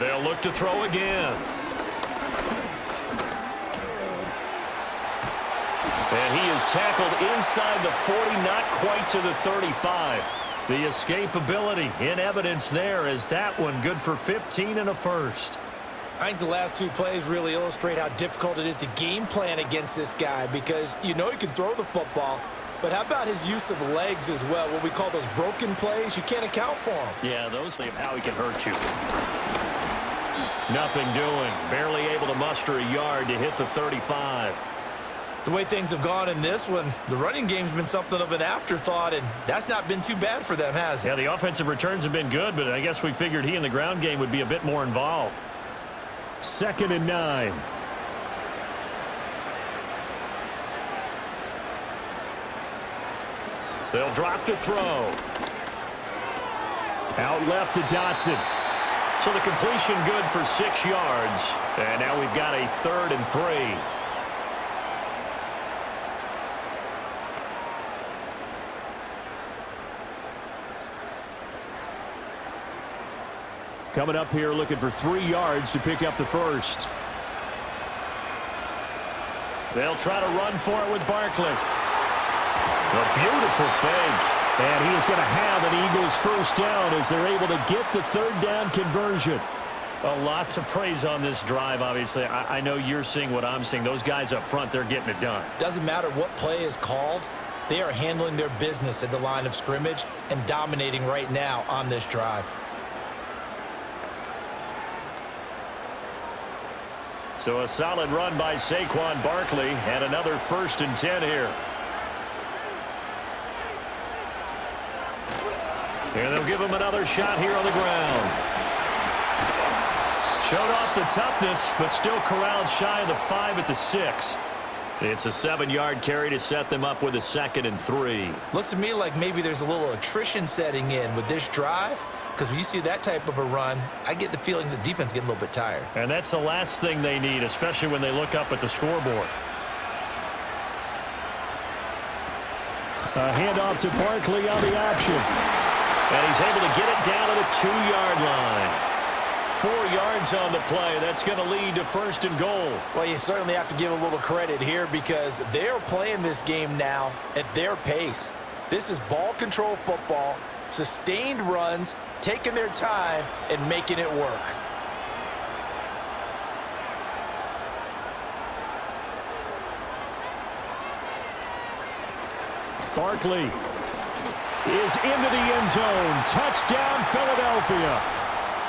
They'll look to throw again. And he is tackled inside the 40, not quite to the 35. The escapability in evidence there as that one good for 15 and a 1st. I think the last 2 plays really illustrate how difficult it is to game plan against this guy, because you know he can throw the football, but how about his use of legs as well? What we call those broken plays, you can't account for them. Yeah, those are how he can hurt you. Nothing doing. Barely able to muster a yard to hit the 35. The way things have gone in this one, the running game's been something of an afterthought, and that's not been too bad for them, has it? Yeah, the offensive returns have been good, but I guess we figured he in the ground game would be a bit more involved. 2nd and 9. They'll drop to throw. Out left to Dotson. So the completion good for 6 yards. And now we've got a 3rd and 3. Coming up here looking for 3 yards to pick up the 1st. They'll try to run for it with Barkley. A beautiful fake. And he is going to have an Eagles 1st down as they're able to get the 3rd down conversion. A lot to praise on this drive, obviously. I know you're seeing what I'm seeing. Those guys up front, they're getting it done. Doesn't matter what play is called. They are handling their business at the line of scrimmage and dominating right now on this drive. So a solid run by Saquon Barkley and another 1st and 10 here. And they'll give him another shot here on the ground. Showed off the toughness, but still corralled shy of the 5 at the 6. It's a 7-yard carry to set them up with a 2nd and 3. Looks to me like maybe there's a little attrition setting in with this drive, because when you see that type of a run, I get the feeling the defense getting a little bit tired. And that's the last thing they need, especially when they look up at the scoreboard. A handoff to Barkley on the option. And he's able to get it down to the 2-yard line. 4 yards on the play. That's going to lead to 1st and goal. Well, you certainly have to give a little credit here because they're playing this game now at their pace. This is ball control football, sustained runs, taking their time, and making it work. Barkley is into the end zone. Touchdown, Philadelphia.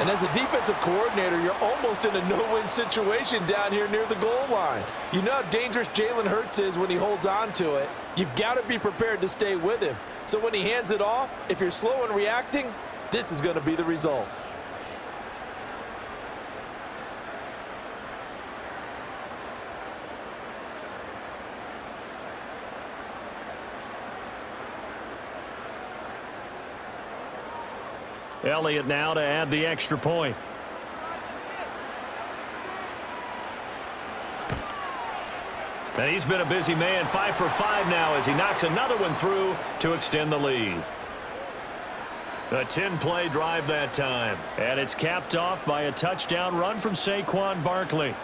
And as a defensive coordinator, you're almost in a no-win situation down here near the goal line. You know how dangerous Jalen Hurts is when he holds on to it. You've got to be prepared to stay with him. So when he hands it off, if you're slow in reacting, this is going to be the result. Elliott now to add the extra point. And he's been a busy man, 5 for 5 now as he knocks another one through to extend the lead. A 10-play drive that time. And it's capped off by a touchdown run from Saquon Barkley.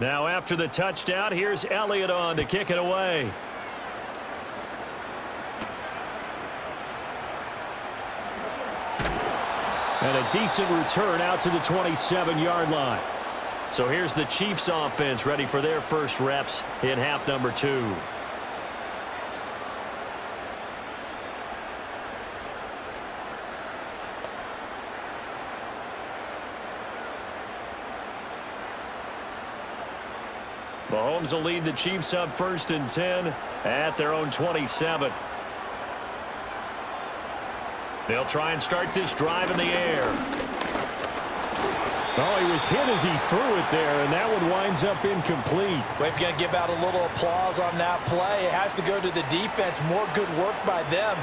Now after the touchdown, here's Elliott on to kick it away. And a decent return out to the 27-yard line. So here's the Chiefs offense ready for their first reps in half number 2. Mahomes will lead the Chiefs up 1st and 10 at their own 27. They'll try and start this drive in the air. Oh, he was hit as he threw it there, and that one winds up incomplete. Well, if you're going to give out a little applause on that play, it has to go to the defense. More good work by them.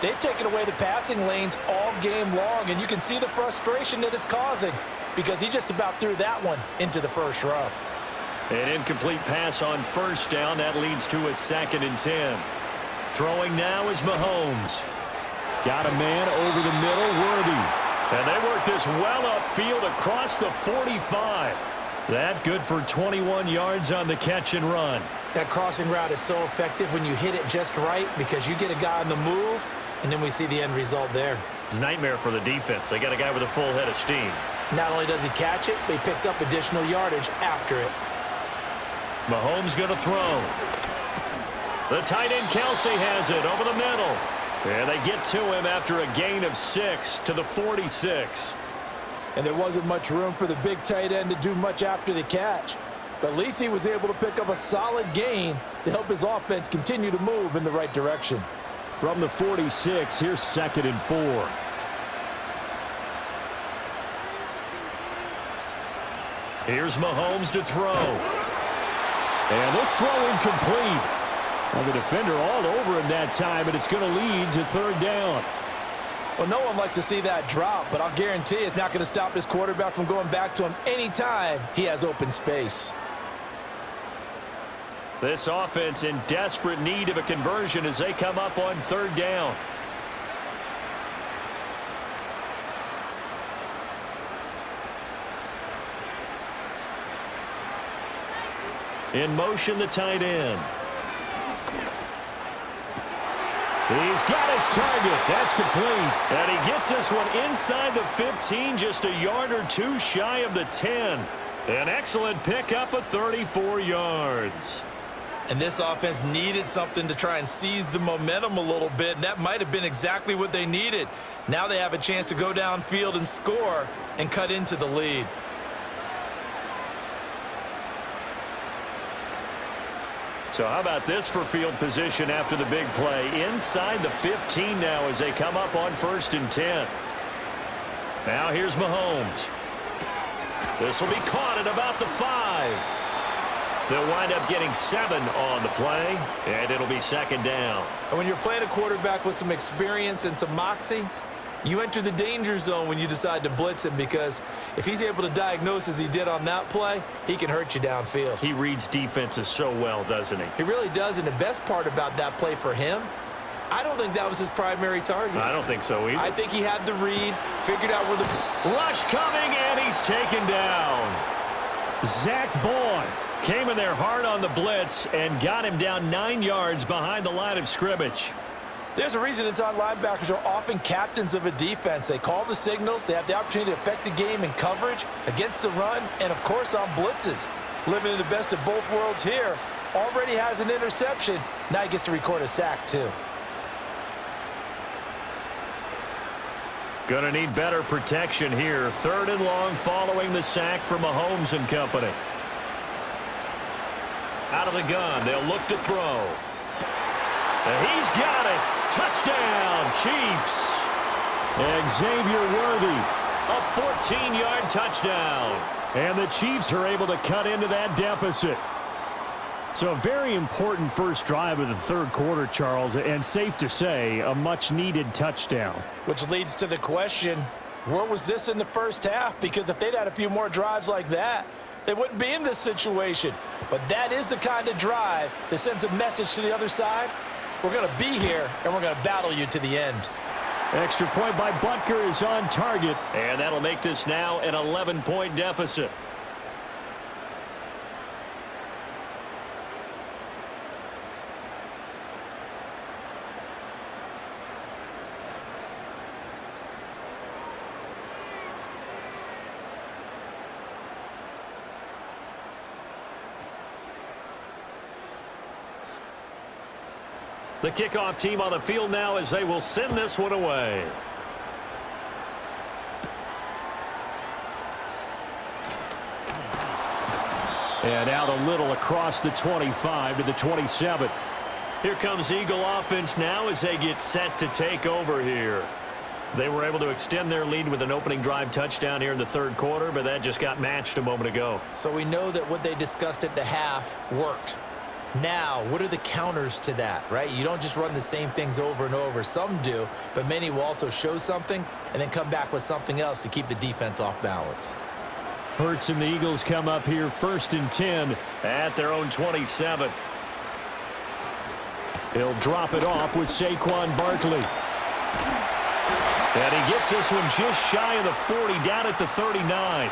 They've taken away the passing lanes all game long, and you can see the frustration that it's causing because he just about threw that one into the first row. An incomplete pass on 1st down. That leads to a 2nd and 10. Throwing now is Mahomes. Got a man over the middle, Worthy. And they work this well upfield across the 45. That good for 21 yards on the catch and run. That crossing route is so effective when you hit it just right because you get a guy on the move, and then we see the end result there. It's a nightmare for the defense. They got a guy with a full head of steam. Not only does he catch it, but he picks up additional yardage after it. Mahomes going to throw. The tight end Kelsey has it over the middle. And they get to him after a gain of 6 to the 46. And there wasn't much room for the big tight end to do much after the catch. But at least he was able to pick up a solid gain to help his offense continue to move in the right direction. From the 46, here's 2nd and 4. Here's Mahomes to throw. And this throw incomplete. Well, the defender all over him that time, and it's going to lead to 3rd down. Well, no one likes to see that drop, but I'll guarantee it's not going to stop his quarterback from going back to him anytime he has open space. This offense in desperate need of a conversion as they come up on 3rd down. In motion, the tight end. He's got his target. That's complete. And he gets this one inside the 15, just a yard or 2 shy of the 10. An excellent pickup of 34 yards. And this offense needed something to try and seize the momentum a little bit, and that might have been exactly what they needed. Now they have a chance to go downfield and score and cut into the lead. So how about this for field position after the big play? Inside the 15 now as they come up on 1st and 10. Now here's Mahomes. This will be caught at about the 5. They'll wind up getting 7 on the play, and it'll be 2nd down. And when you're playing a quarterback with some experience and some moxie, you enter the danger zone when you decide to blitz him, because if he's able to diagnose as he did on that play, he can hurt you downfield. He reads defenses so well, doesn't he? He really does, and the best part about that play for him, I don't think that was his primary target. I don't think so either. I think he had the read, figured out where the... Rush coming, and he's taken down. Zach Bourne came in there hard on the blitz and got him down 9 yards behind the line of scrimmage. There's a reason inside linebackers are often captains of a defense. They call the signals. They have the opportunity to affect the game in coverage, against the run, and, of course, on blitzes. Living in the best of both worlds here. Already has an interception. Now he gets to record a sack, too. Going to need better protection here. 3rd and long following the sack from Mahomes and company. Out of the gun, they'll look to throw. And he's got it. Touchdown, Chiefs. Xavier Worthy, a 14-yard touchdown. And the Chiefs are able to cut into that deficit. So a very important first drive of the 3rd quarter, Charles, and safe to say, a much-needed touchdown. Which leads to the question, where was this in the first half? Because if they'd had a few more drives like that, they wouldn't be in this situation. But that is the kind of drive that sends a message to the other side. We're going to be here, and we're going to battle you to the end. Extra point by Butker is on target, and that'll make this now an 11-point deficit. The kickoff team on the field now as they will send this one away. And out a little across the 25 to the 27. Here comes Eagle offense now as they get set to take over here. They were able to extend their lead with an opening drive touchdown here in the 3rd quarter, but that just got matched a moment ago. So we know that what they discussed at the half worked. Now, what are the counters to that, right? You don't just run the same things over and over. Some do, but many will also show something and then come back with something else to keep the defense off balance. Hurts and the Eagles come up here 1st and 10 at their own 27. He'll drop it off with Saquon Barkley. And he gets this one just shy of the 40, down at the 39.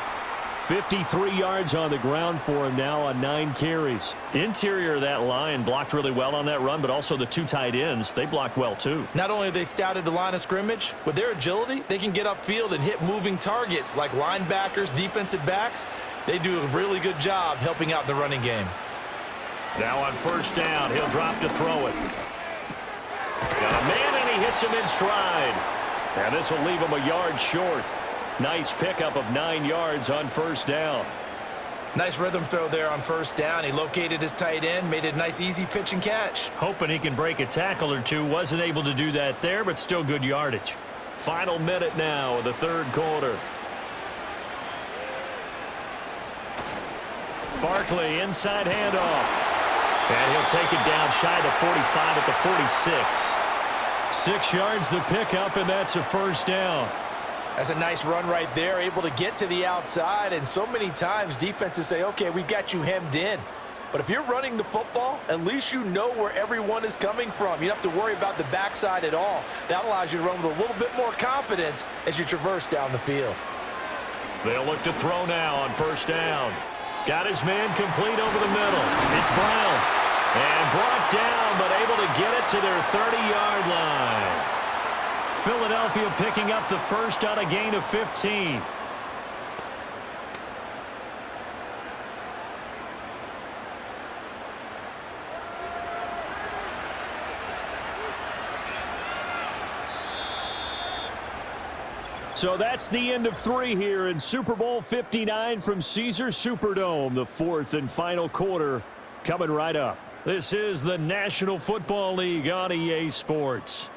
53 yards on the ground for him now on 9 carries. Interior of that line blocked really well on that run, but also the 2 tight ends, they blocked well too. Not only have they scouted the line of scrimmage, with their agility, they can get upfield and hit moving targets like linebackers, defensive backs. They do a really good job helping out the running game. Now on 1st down, he'll drop to throw it. Got a man, and he hits him in stride. And this will leave him a yard short. Nice pickup of 9 yards on 1st down. Nice rhythm throw there on 1st down. He located his tight end, made it a nice easy pitch and catch. Hoping he can break a tackle or two. Wasn't able to do that there, but still good yardage. Final minute now of the 3rd quarter. Barkley inside handoff. And he'll take it down shy of the 45 at the 46. 6 yards the pickup, and that's a 1st down. That's a nice run right there, able to get to the outside. And so many times defenses say, okay, we got you hemmed in. But if you're running the football, at least you know where everyone is coming from. You don't have to worry about the backside at all. That allows you to run with a little bit more confidence as you traverse down the field. They'll look to throw now on 1st down. Got his man complete over the middle. It's Brown. And brought down, but able to get it to their 30-yard line. Philadelphia picking up the first on a gain of 15. So that's the end of 3 here in Super Bowl 59 from Caesars Superdome. The 4th and final quarter coming right up. This is the National Football League on EA Sports.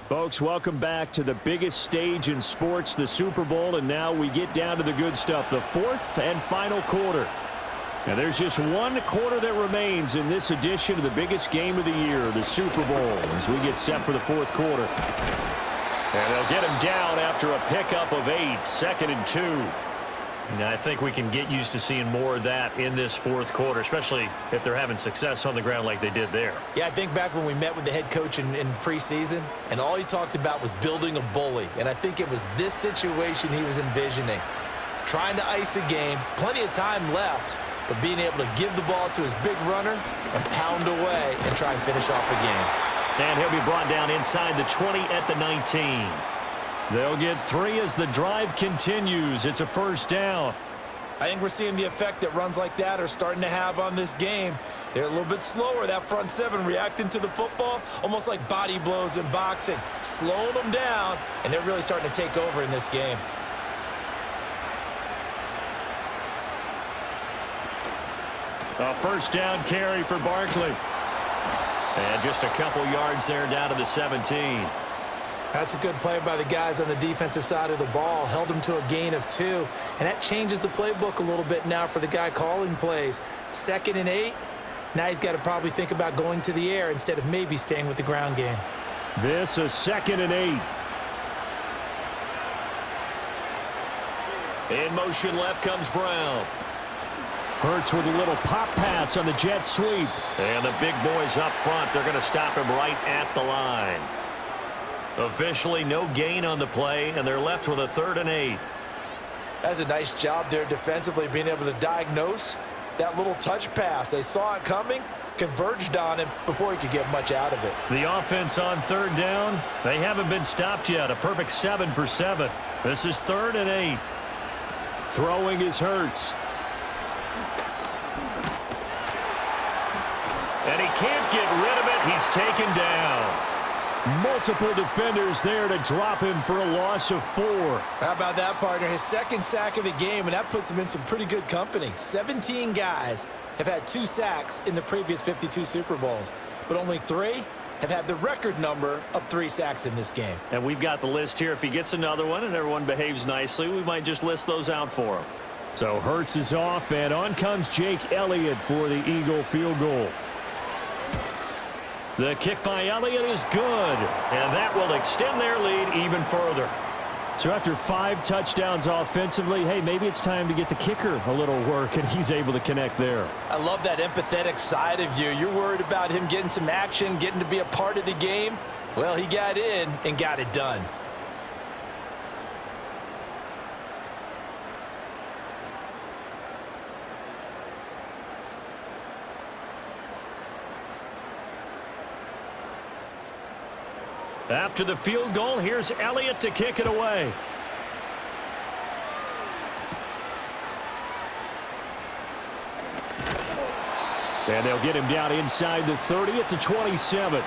Folks, welcome back to the biggest stage in sports, the Super Bowl, and now we get down to the good stuff, the 4th and final quarter. And there's just one quarter that remains in this edition of the biggest game of the year, the Super Bowl, as we get set for the 4th quarter. And they'll get him down after a pickup of 8, 2nd and 2. And I think we can get used to seeing more of that in this 4th quarter, especially if they're having success on the ground like they did there. Yeah, I think back when we met with the head coach in preseason, and all he talked about was building a bully. And I think it was this situation he was envisioning. Trying to ice a game, plenty of time left, but being able to give the ball to his big runner and pound away and try and finish off the game. And he'll be brought down inside the 20 at the 19. They'll get 3 as the drive continues. It's a 1st down. I think we're seeing the effect that runs like that are starting to have on this game. They're a little bit slower, that front 7, reacting to the football, almost like body blows in boxing, slowing them down, and they're really starting to take over in this game. A 1st down carry for Barkley. And just a couple yards there down to the 17. That's a good play by the guys on the defensive side of the ball. Held them to a gain of 2. And that changes the playbook a little bit now for the guy calling plays. 2nd and 8. Now he's got to probably think about going to the air instead of maybe staying with the ground game. This is 2nd and 8. In motion left comes Brown. Hurts with a little pop pass on the jet sweep. And the big boys up front, they're going to stop him right at the line. Officially no gain on the play, and they're left with a 3rd and 8. That's a nice job there defensively, being able to diagnose that little touch pass. They saw it coming, converged on him before he could get much out of it. The offense on 3rd down, they haven't been stopped yet. A perfect 7 for 7. This is 3rd and 8. Throwing is Hurts. And he can't get rid of it. He's taken down. Multiple defenders there to drop him for a loss of 4. How about that, partner? His 2nd sack of the game, and that puts him in some pretty good company. 17 guys have had 2 sacks in the previous 52 Super Bowls, but only 3 have had the record number of 3 sacks in this game. And we've got the list here. If he gets another one and everyone behaves nicely, we might just list those out for him. So Hurts is off, and on comes Jake Elliott for the Eagle field goal. The kick by Elliott is good, and that will extend their lead even further. So after 5 touchdowns offensively, hey, maybe it's time to get the kicker a little work, and he's able to connect there. I love that empathetic side of you. You're worried about him getting some action, getting to be a part of the game. Well, he got in and got it done. After the field goal, here's Elliott to kick it away. And they'll get him down inside the 30 at the 27.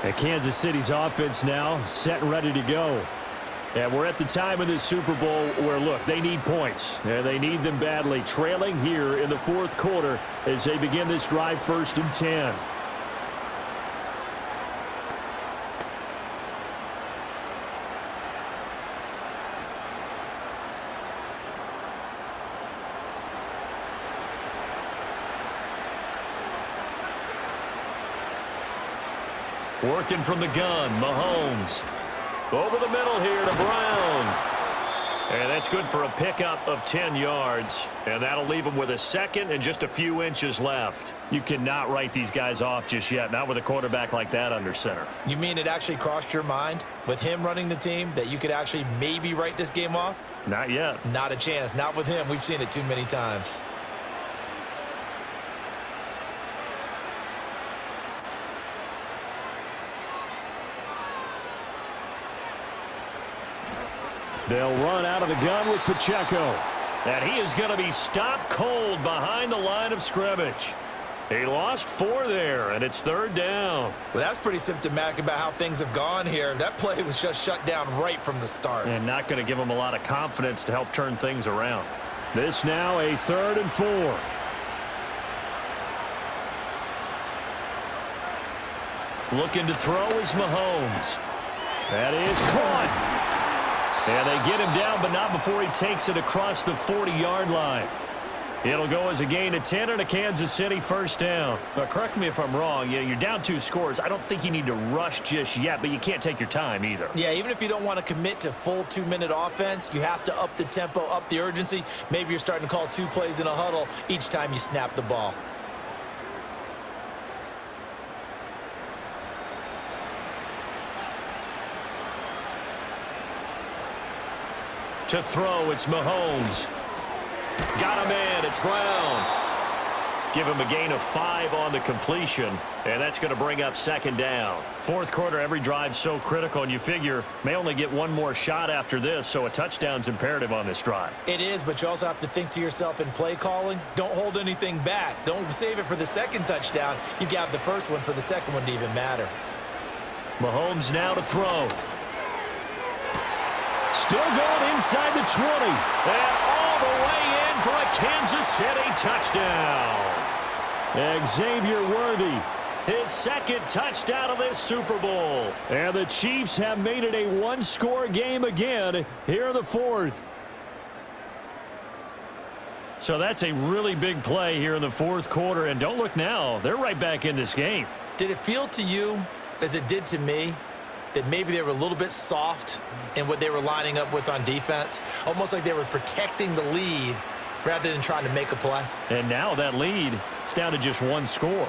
And Kansas City's offense now set and ready to go. And we're at the time of this Super Bowl where, look, they need points. And they need them badly. Trailing here in the 4th quarter as they begin this drive 1st and 10. Working from the gun, Mahomes. Over the middle here to Brown. And that's good for a pickup of 10 yards. And that'll leave him with a 2nd and just a few inches left. You cannot write these guys off just yet, not with a quarterback like that under center. You mean it actually crossed your mind with him running the team that you could actually maybe write this game off? Not yet. Not a chance. Not with him. We've seen it too many times. They'll run out of the gun with Pacheco. And he is going to be stopped cold behind the line of scrimmage. He lost 4 there, and it's 3rd down. Well, that's pretty symptomatic about how things have gone here. That play was just shut down right from the start. And not going to give him a lot of confidence to help turn things around. This now a 3rd and 4. Looking to throw is Mahomes. That is caught. And they get him down, but not before he takes it across the 40-yard line. It'll go as a gain of 10 and a Kansas City 1st down. But correct me if I'm wrong. You're down 2 scores. I don't think you need to rush just yet, but you can't take your time either. Yeah, even if you don't want to commit to full 2-minute offense, you have to up the tempo, up the urgency. Maybe you're starting to call 2 plays in a huddle each time you snap the ball. To throw, it's Mahomes. Got him in. It's Brown. Give him a gain of 5 on the completion, and that's going to bring up 2nd down. 4th quarter, every drive's so critical, and you figure may only get 1 more shot after this, so a touchdown's imperative on this drive. It is, but you also have to think to yourself in play calling, don't hold anything back. Don't save it for the 2nd touchdown. You got the 1st one for the 2nd one to even matter. Mahomes now to throw. Still going inside the 20. And all the way in for a Kansas City touchdown. Xavier Worthy, his 2nd touchdown of this Super Bowl. And the Chiefs have made it a 1-score game again here in the 4th. So that's a really big play here in the 4th quarter. And don't look now, they're right back in this game. Did it feel to you, as it did to me, that maybe they were a little bit soft in what they were lining up with on defense? Almost like they were protecting the lead rather than trying to make a play. And now that lead is down to just 1 score.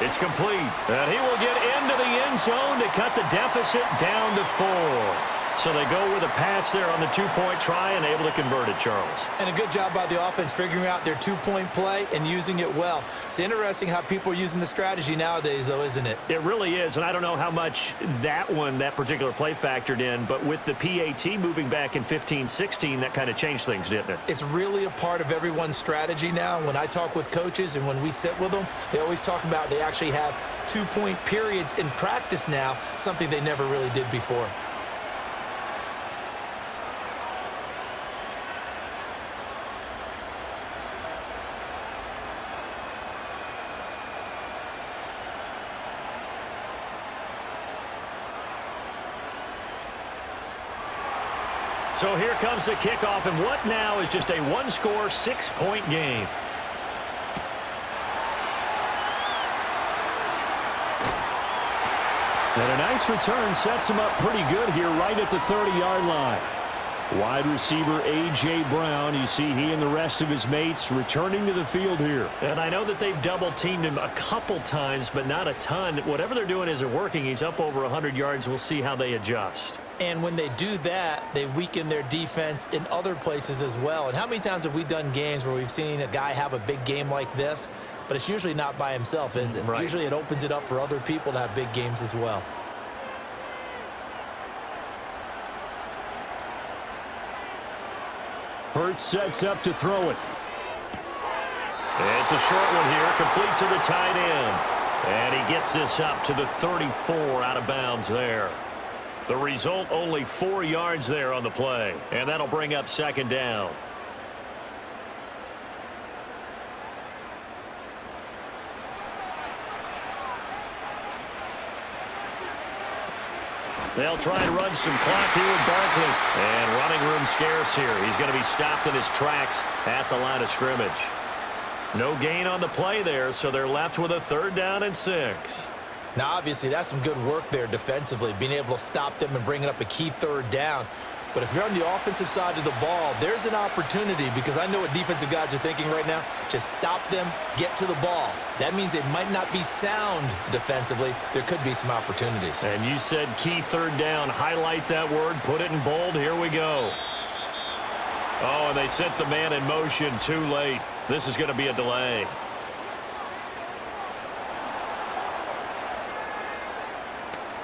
It's complete. And he will get into the end zone to cut the deficit down to 4. So they go with a pass there on the 2-point try and able to convert it, Charles. And a good job by the offense figuring out their 2-point play and using it well. It's interesting how people are using the strategy nowadays, though, isn't it? It really is, and I don't know how much that particular play factored in, but with the PAT moving back in 15-16, that kind of changed things, didn't it? It's really a part of everyone's strategy now. When I talk with coaches and when we sit with them, they always talk about they actually have 2-point periods in practice now, something they never really did before. So here comes the kickoff, and what now is just a 1-score, 6-point game. And a nice return sets him up pretty good here right at the 30-yard line. Wide receiver A.J. Brown, you see he and the rest of his mates returning to the field here. And I know that they've double-teamed him a couple times, but not a ton. Whatever they're doing isn't working. He's up over 100 yards. We'll see how they adjust. And when they do that, they weaken their defense in other places as well. And how many times have we done games where we've seen a guy have a big game like this, but it's usually not by himself, is it? Right. Usually it opens it up for other people to have big games as well. Hurts sets up to throw it. It's a short one here, complete to the tight end. And he gets this up to the 34 out of bounds there. The result, only 4 yards there on the play. And that'll bring up 2nd down. They'll try and run some clock here with Barkley. And running room scarce here. He's going to be stopped in his tracks at the line of scrimmage. No gain on the play there, so they're left with a 3rd down and 6. Now, obviously, that's some good work there defensively, being able to stop them and bringing up a key 3rd down. But if you're on the offensive side of the ball, there's an opportunity, because I know what defensive guys are thinking right now. Just stop them, get to the ball. That means they might not be sound defensively. There could be some opportunities. And you said key 3rd down. Highlight that word. Put it in bold. Here we go. Oh, and they sent the man in motion too late. This is going to be a delay.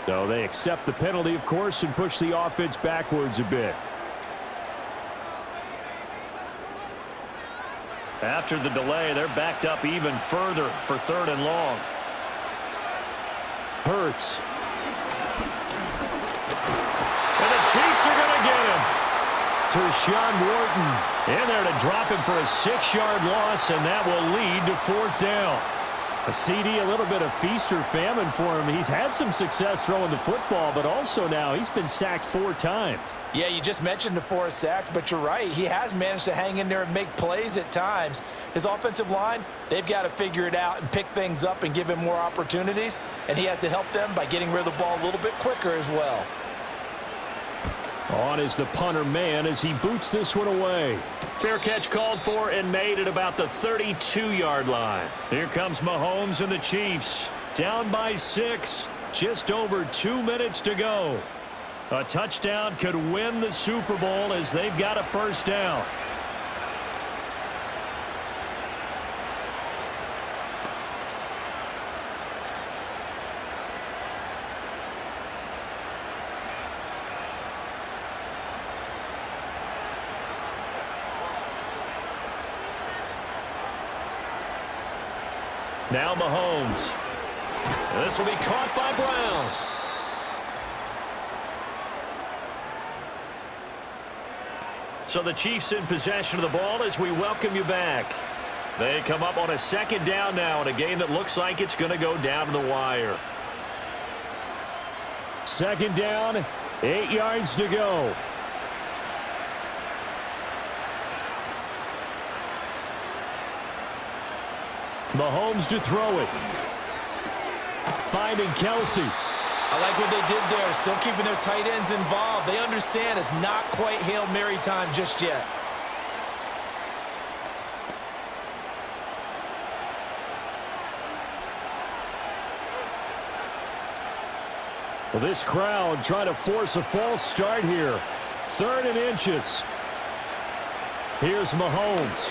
So they accept the penalty, of course, and push the offense backwards a bit. After the delay, they're backed up even further for 3rd and long. Hurts. And the Chiefs are going to get him. Tershawn Wharton in there to drop him for a 6-yard loss, and that will lead to 4th down. A CD, a little bit of feast or famine for him. He's had some success throwing the football, but also now he's been sacked 4 times. Yeah, you just mentioned the 4 sacks, but you're right. He has managed to hang in there and make plays at times. His offensive line, they've got to figure it out and pick things up and give him more opportunities, and he has to help them by getting rid of the ball a little bit quicker as well. On is the punter man as he boots this one away. Fair catch called for and made at about the 32-yard line. Here comes Mahomes and the Chiefs. Down by 6. Just over 2 minutes to go. A touchdown could win the Super Bowl as they've got a 1st down. Now Mahomes. This will be caught by Brown. So the Chiefs in possession of the ball as we welcome you back. They come up on a 2nd down now in a game that looks like it's going to go down to the wire. 2nd down, 8 yards to go. Mahomes to throw it. Finding Kelsey. I like what they did there, still keeping their tight ends involved. They understand it's not quite Hail Mary time just yet. Well, this crowd trying to force a false start here. 3rd and inches. Here's Mahomes.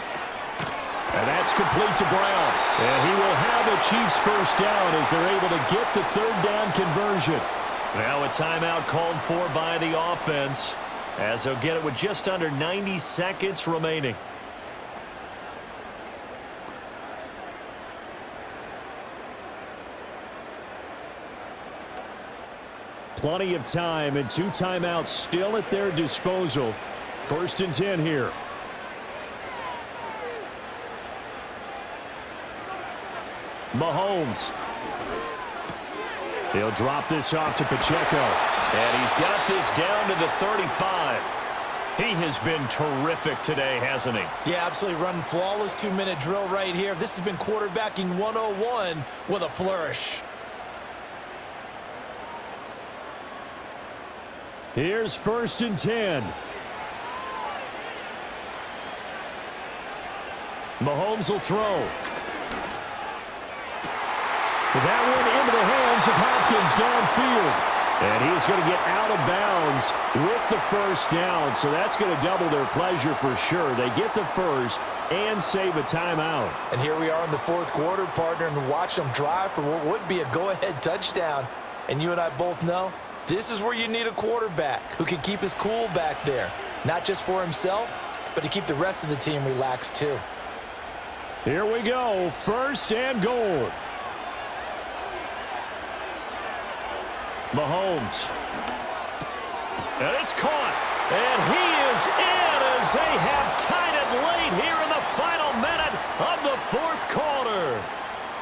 And that's complete to Brown. And he will have a Chiefs 1st down as they're able to get the 3rd down conversion. Now a timeout called for by the offense as they'll get it with just under 90 seconds remaining. Plenty of time and 2 timeouts still at their disposal. 1st and 10 here. Mahomes. He'll drop this off to Pacheco. And he's got this down to the 35. He has been terrific today, hasn't he? Yeah, absolutely running flawless 2-minute drill right here. This has been quarterbacking 101 with a flourish. Here's 1st and 10. Mahomes will throw. That one into the hands of Hopkins downfield. And he's going to get out of bounds with the 1st down. So that's going to double their pleasure for sure. They get the 1st and save a timeout. And here we are in the 4th quarter, partner, and watch them drive for what would be a go-ahead touchdown. And you and I both know this is where you need a quarterback who can keep his cool back there. Not just for himself, but to keep the rest of the team relaxed too. Here we go. 1st and goal. Mahomes. And it's caught. And he is in as they have tied it late here in the final minute of the 4th quarter.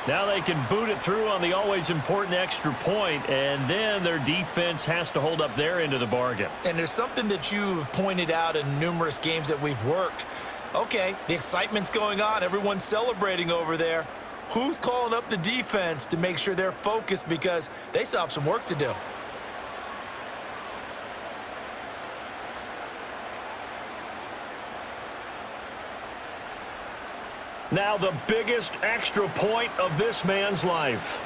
Now they can boot it through on the always important extra point, and then their defense has to hold up their end of the bargain. And there's something that you've pointed out in numerous games that we've worked. Okay, the excitement's going on. Everyone's celebrating over there. Who's calling up the defense to make sure they're focused because they still have some work to do? Now the biggest extra point of this man's life.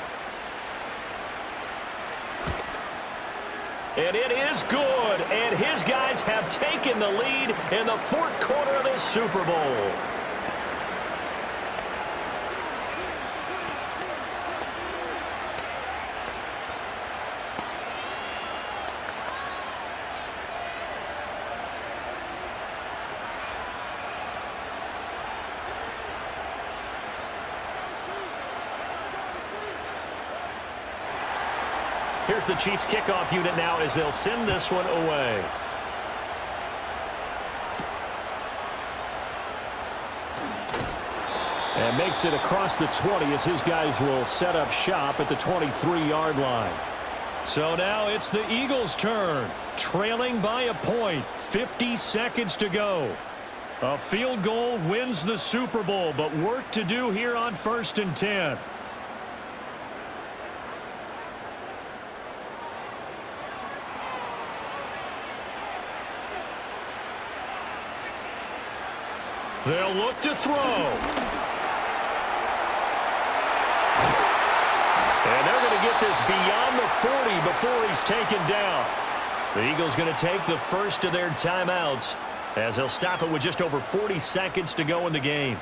And it is good, and his guys have taken the lead in the 4th quarter of this Super Bowl. Here's the Chiefs kickoff unit now as they'll send this one away. And makes it across the 20 as his guys will set up shop at the 23-yard line. So now it's the Eagles' turn, trailing by a point, 50 seconds to go. A field goal wins the Super Bowl, but work to do here on 1st and 10. They'll look to throw. And they're going to get this beyond the 40 before he's taken down. The Eagles going to take the first of their timeouts as they'll stop it with just over 40 seconds to go in the game.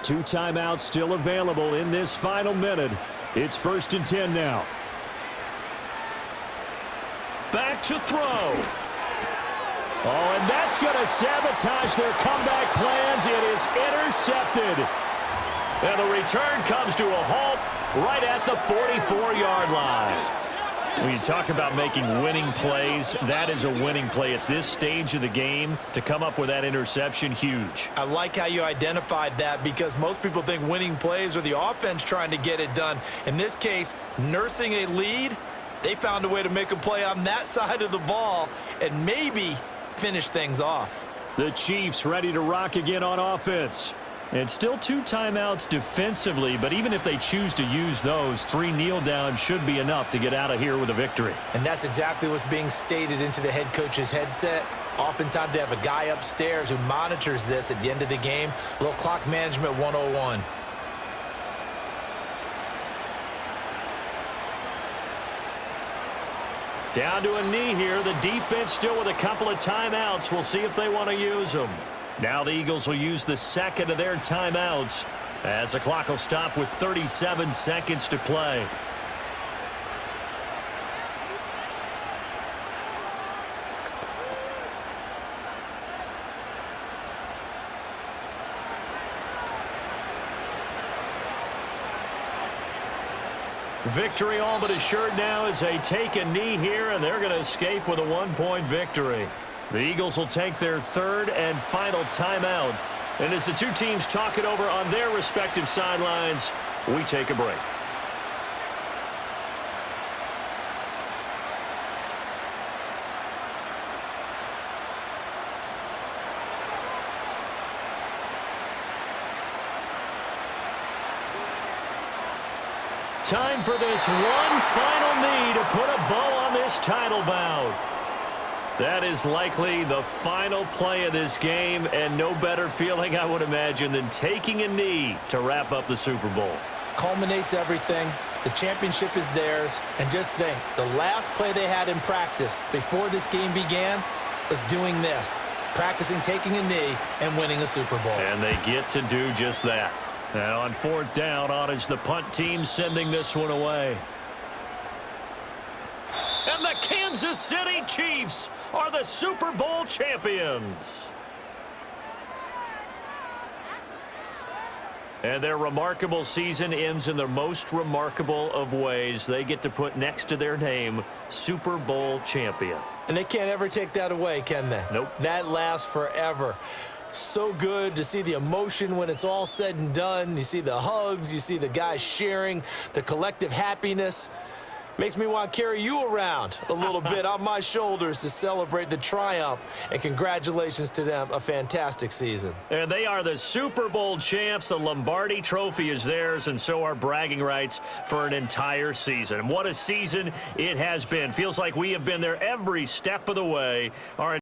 Two timeouts still available in this final minute. It's 1st and 10 now. Back to throw. Oh, and that's going to sabotage their comeback plans. It is intercepted. And the return comes to a halt right at the 44-yard line. When you talk about making winning plays, that is a winning play at this stage of the game. To come up with that interception, huge. I like how you identified that because most people think winning plays are the offense trying to get it done. In this case, nursing a lead, they found a way to make a play on that side of the ball and maybe finish things off. The Chiefs ready to rock again on offense. And still 2 timeouts defensively, but even if they choose to use those, 3 kneel downs should be enough to get out of here with a victory. And that's exactly what's being stated into the head coach's headset. Oftentimes they have a guy upstairs who monitors this at the end of the game. A little clock management 101. Down to a knee here. The defense still with a couple of timeouts. We'll see if they want to use them. Now the Eagles will use the second of their timeouts as the clock will stop with 37 seconds to play. Victory all but assured now as they take a knee here, and they're going to escape with a 1-point victory. The Eagles will take their 3rd and final timeout. And as the two teams talk it over on their respective sidelines, we take a break. Time for this one final knee to put a bow on this title bout. That is likely the final play of this game, and no better feeling, I would imagine, than taking a knee to wrap up the Super Bowl. Culminates everything. The championship is theirs. And just think, the last play they had in practice before this game began was doing this, practicing taking a knee and winning a Super Bowl. And they get to do just that. And on 4th down, on is the punt team sending this one away. And the Kansas City Chiefs are the Super Bowl champions. And their remarkable season ends in the most remarkable of ways. They get to put next to their name, Super Bowl champion. And they can't ever take that away, can they? Nope. That lasts forever. So good to see the emotion when it's all said and done. You see the hugs, you see the guys sharing, the collective happiness. Makes me want to carry you around a little bit on my shoulders to celebrate the triumph. And congratulations to them. A fantastic season. And they are the Super Bowl champs. The Lombardi Trophy is theirs, and so are bragging rights for an entire season. What a season it has been. Feels like we have been there every step of the way. Our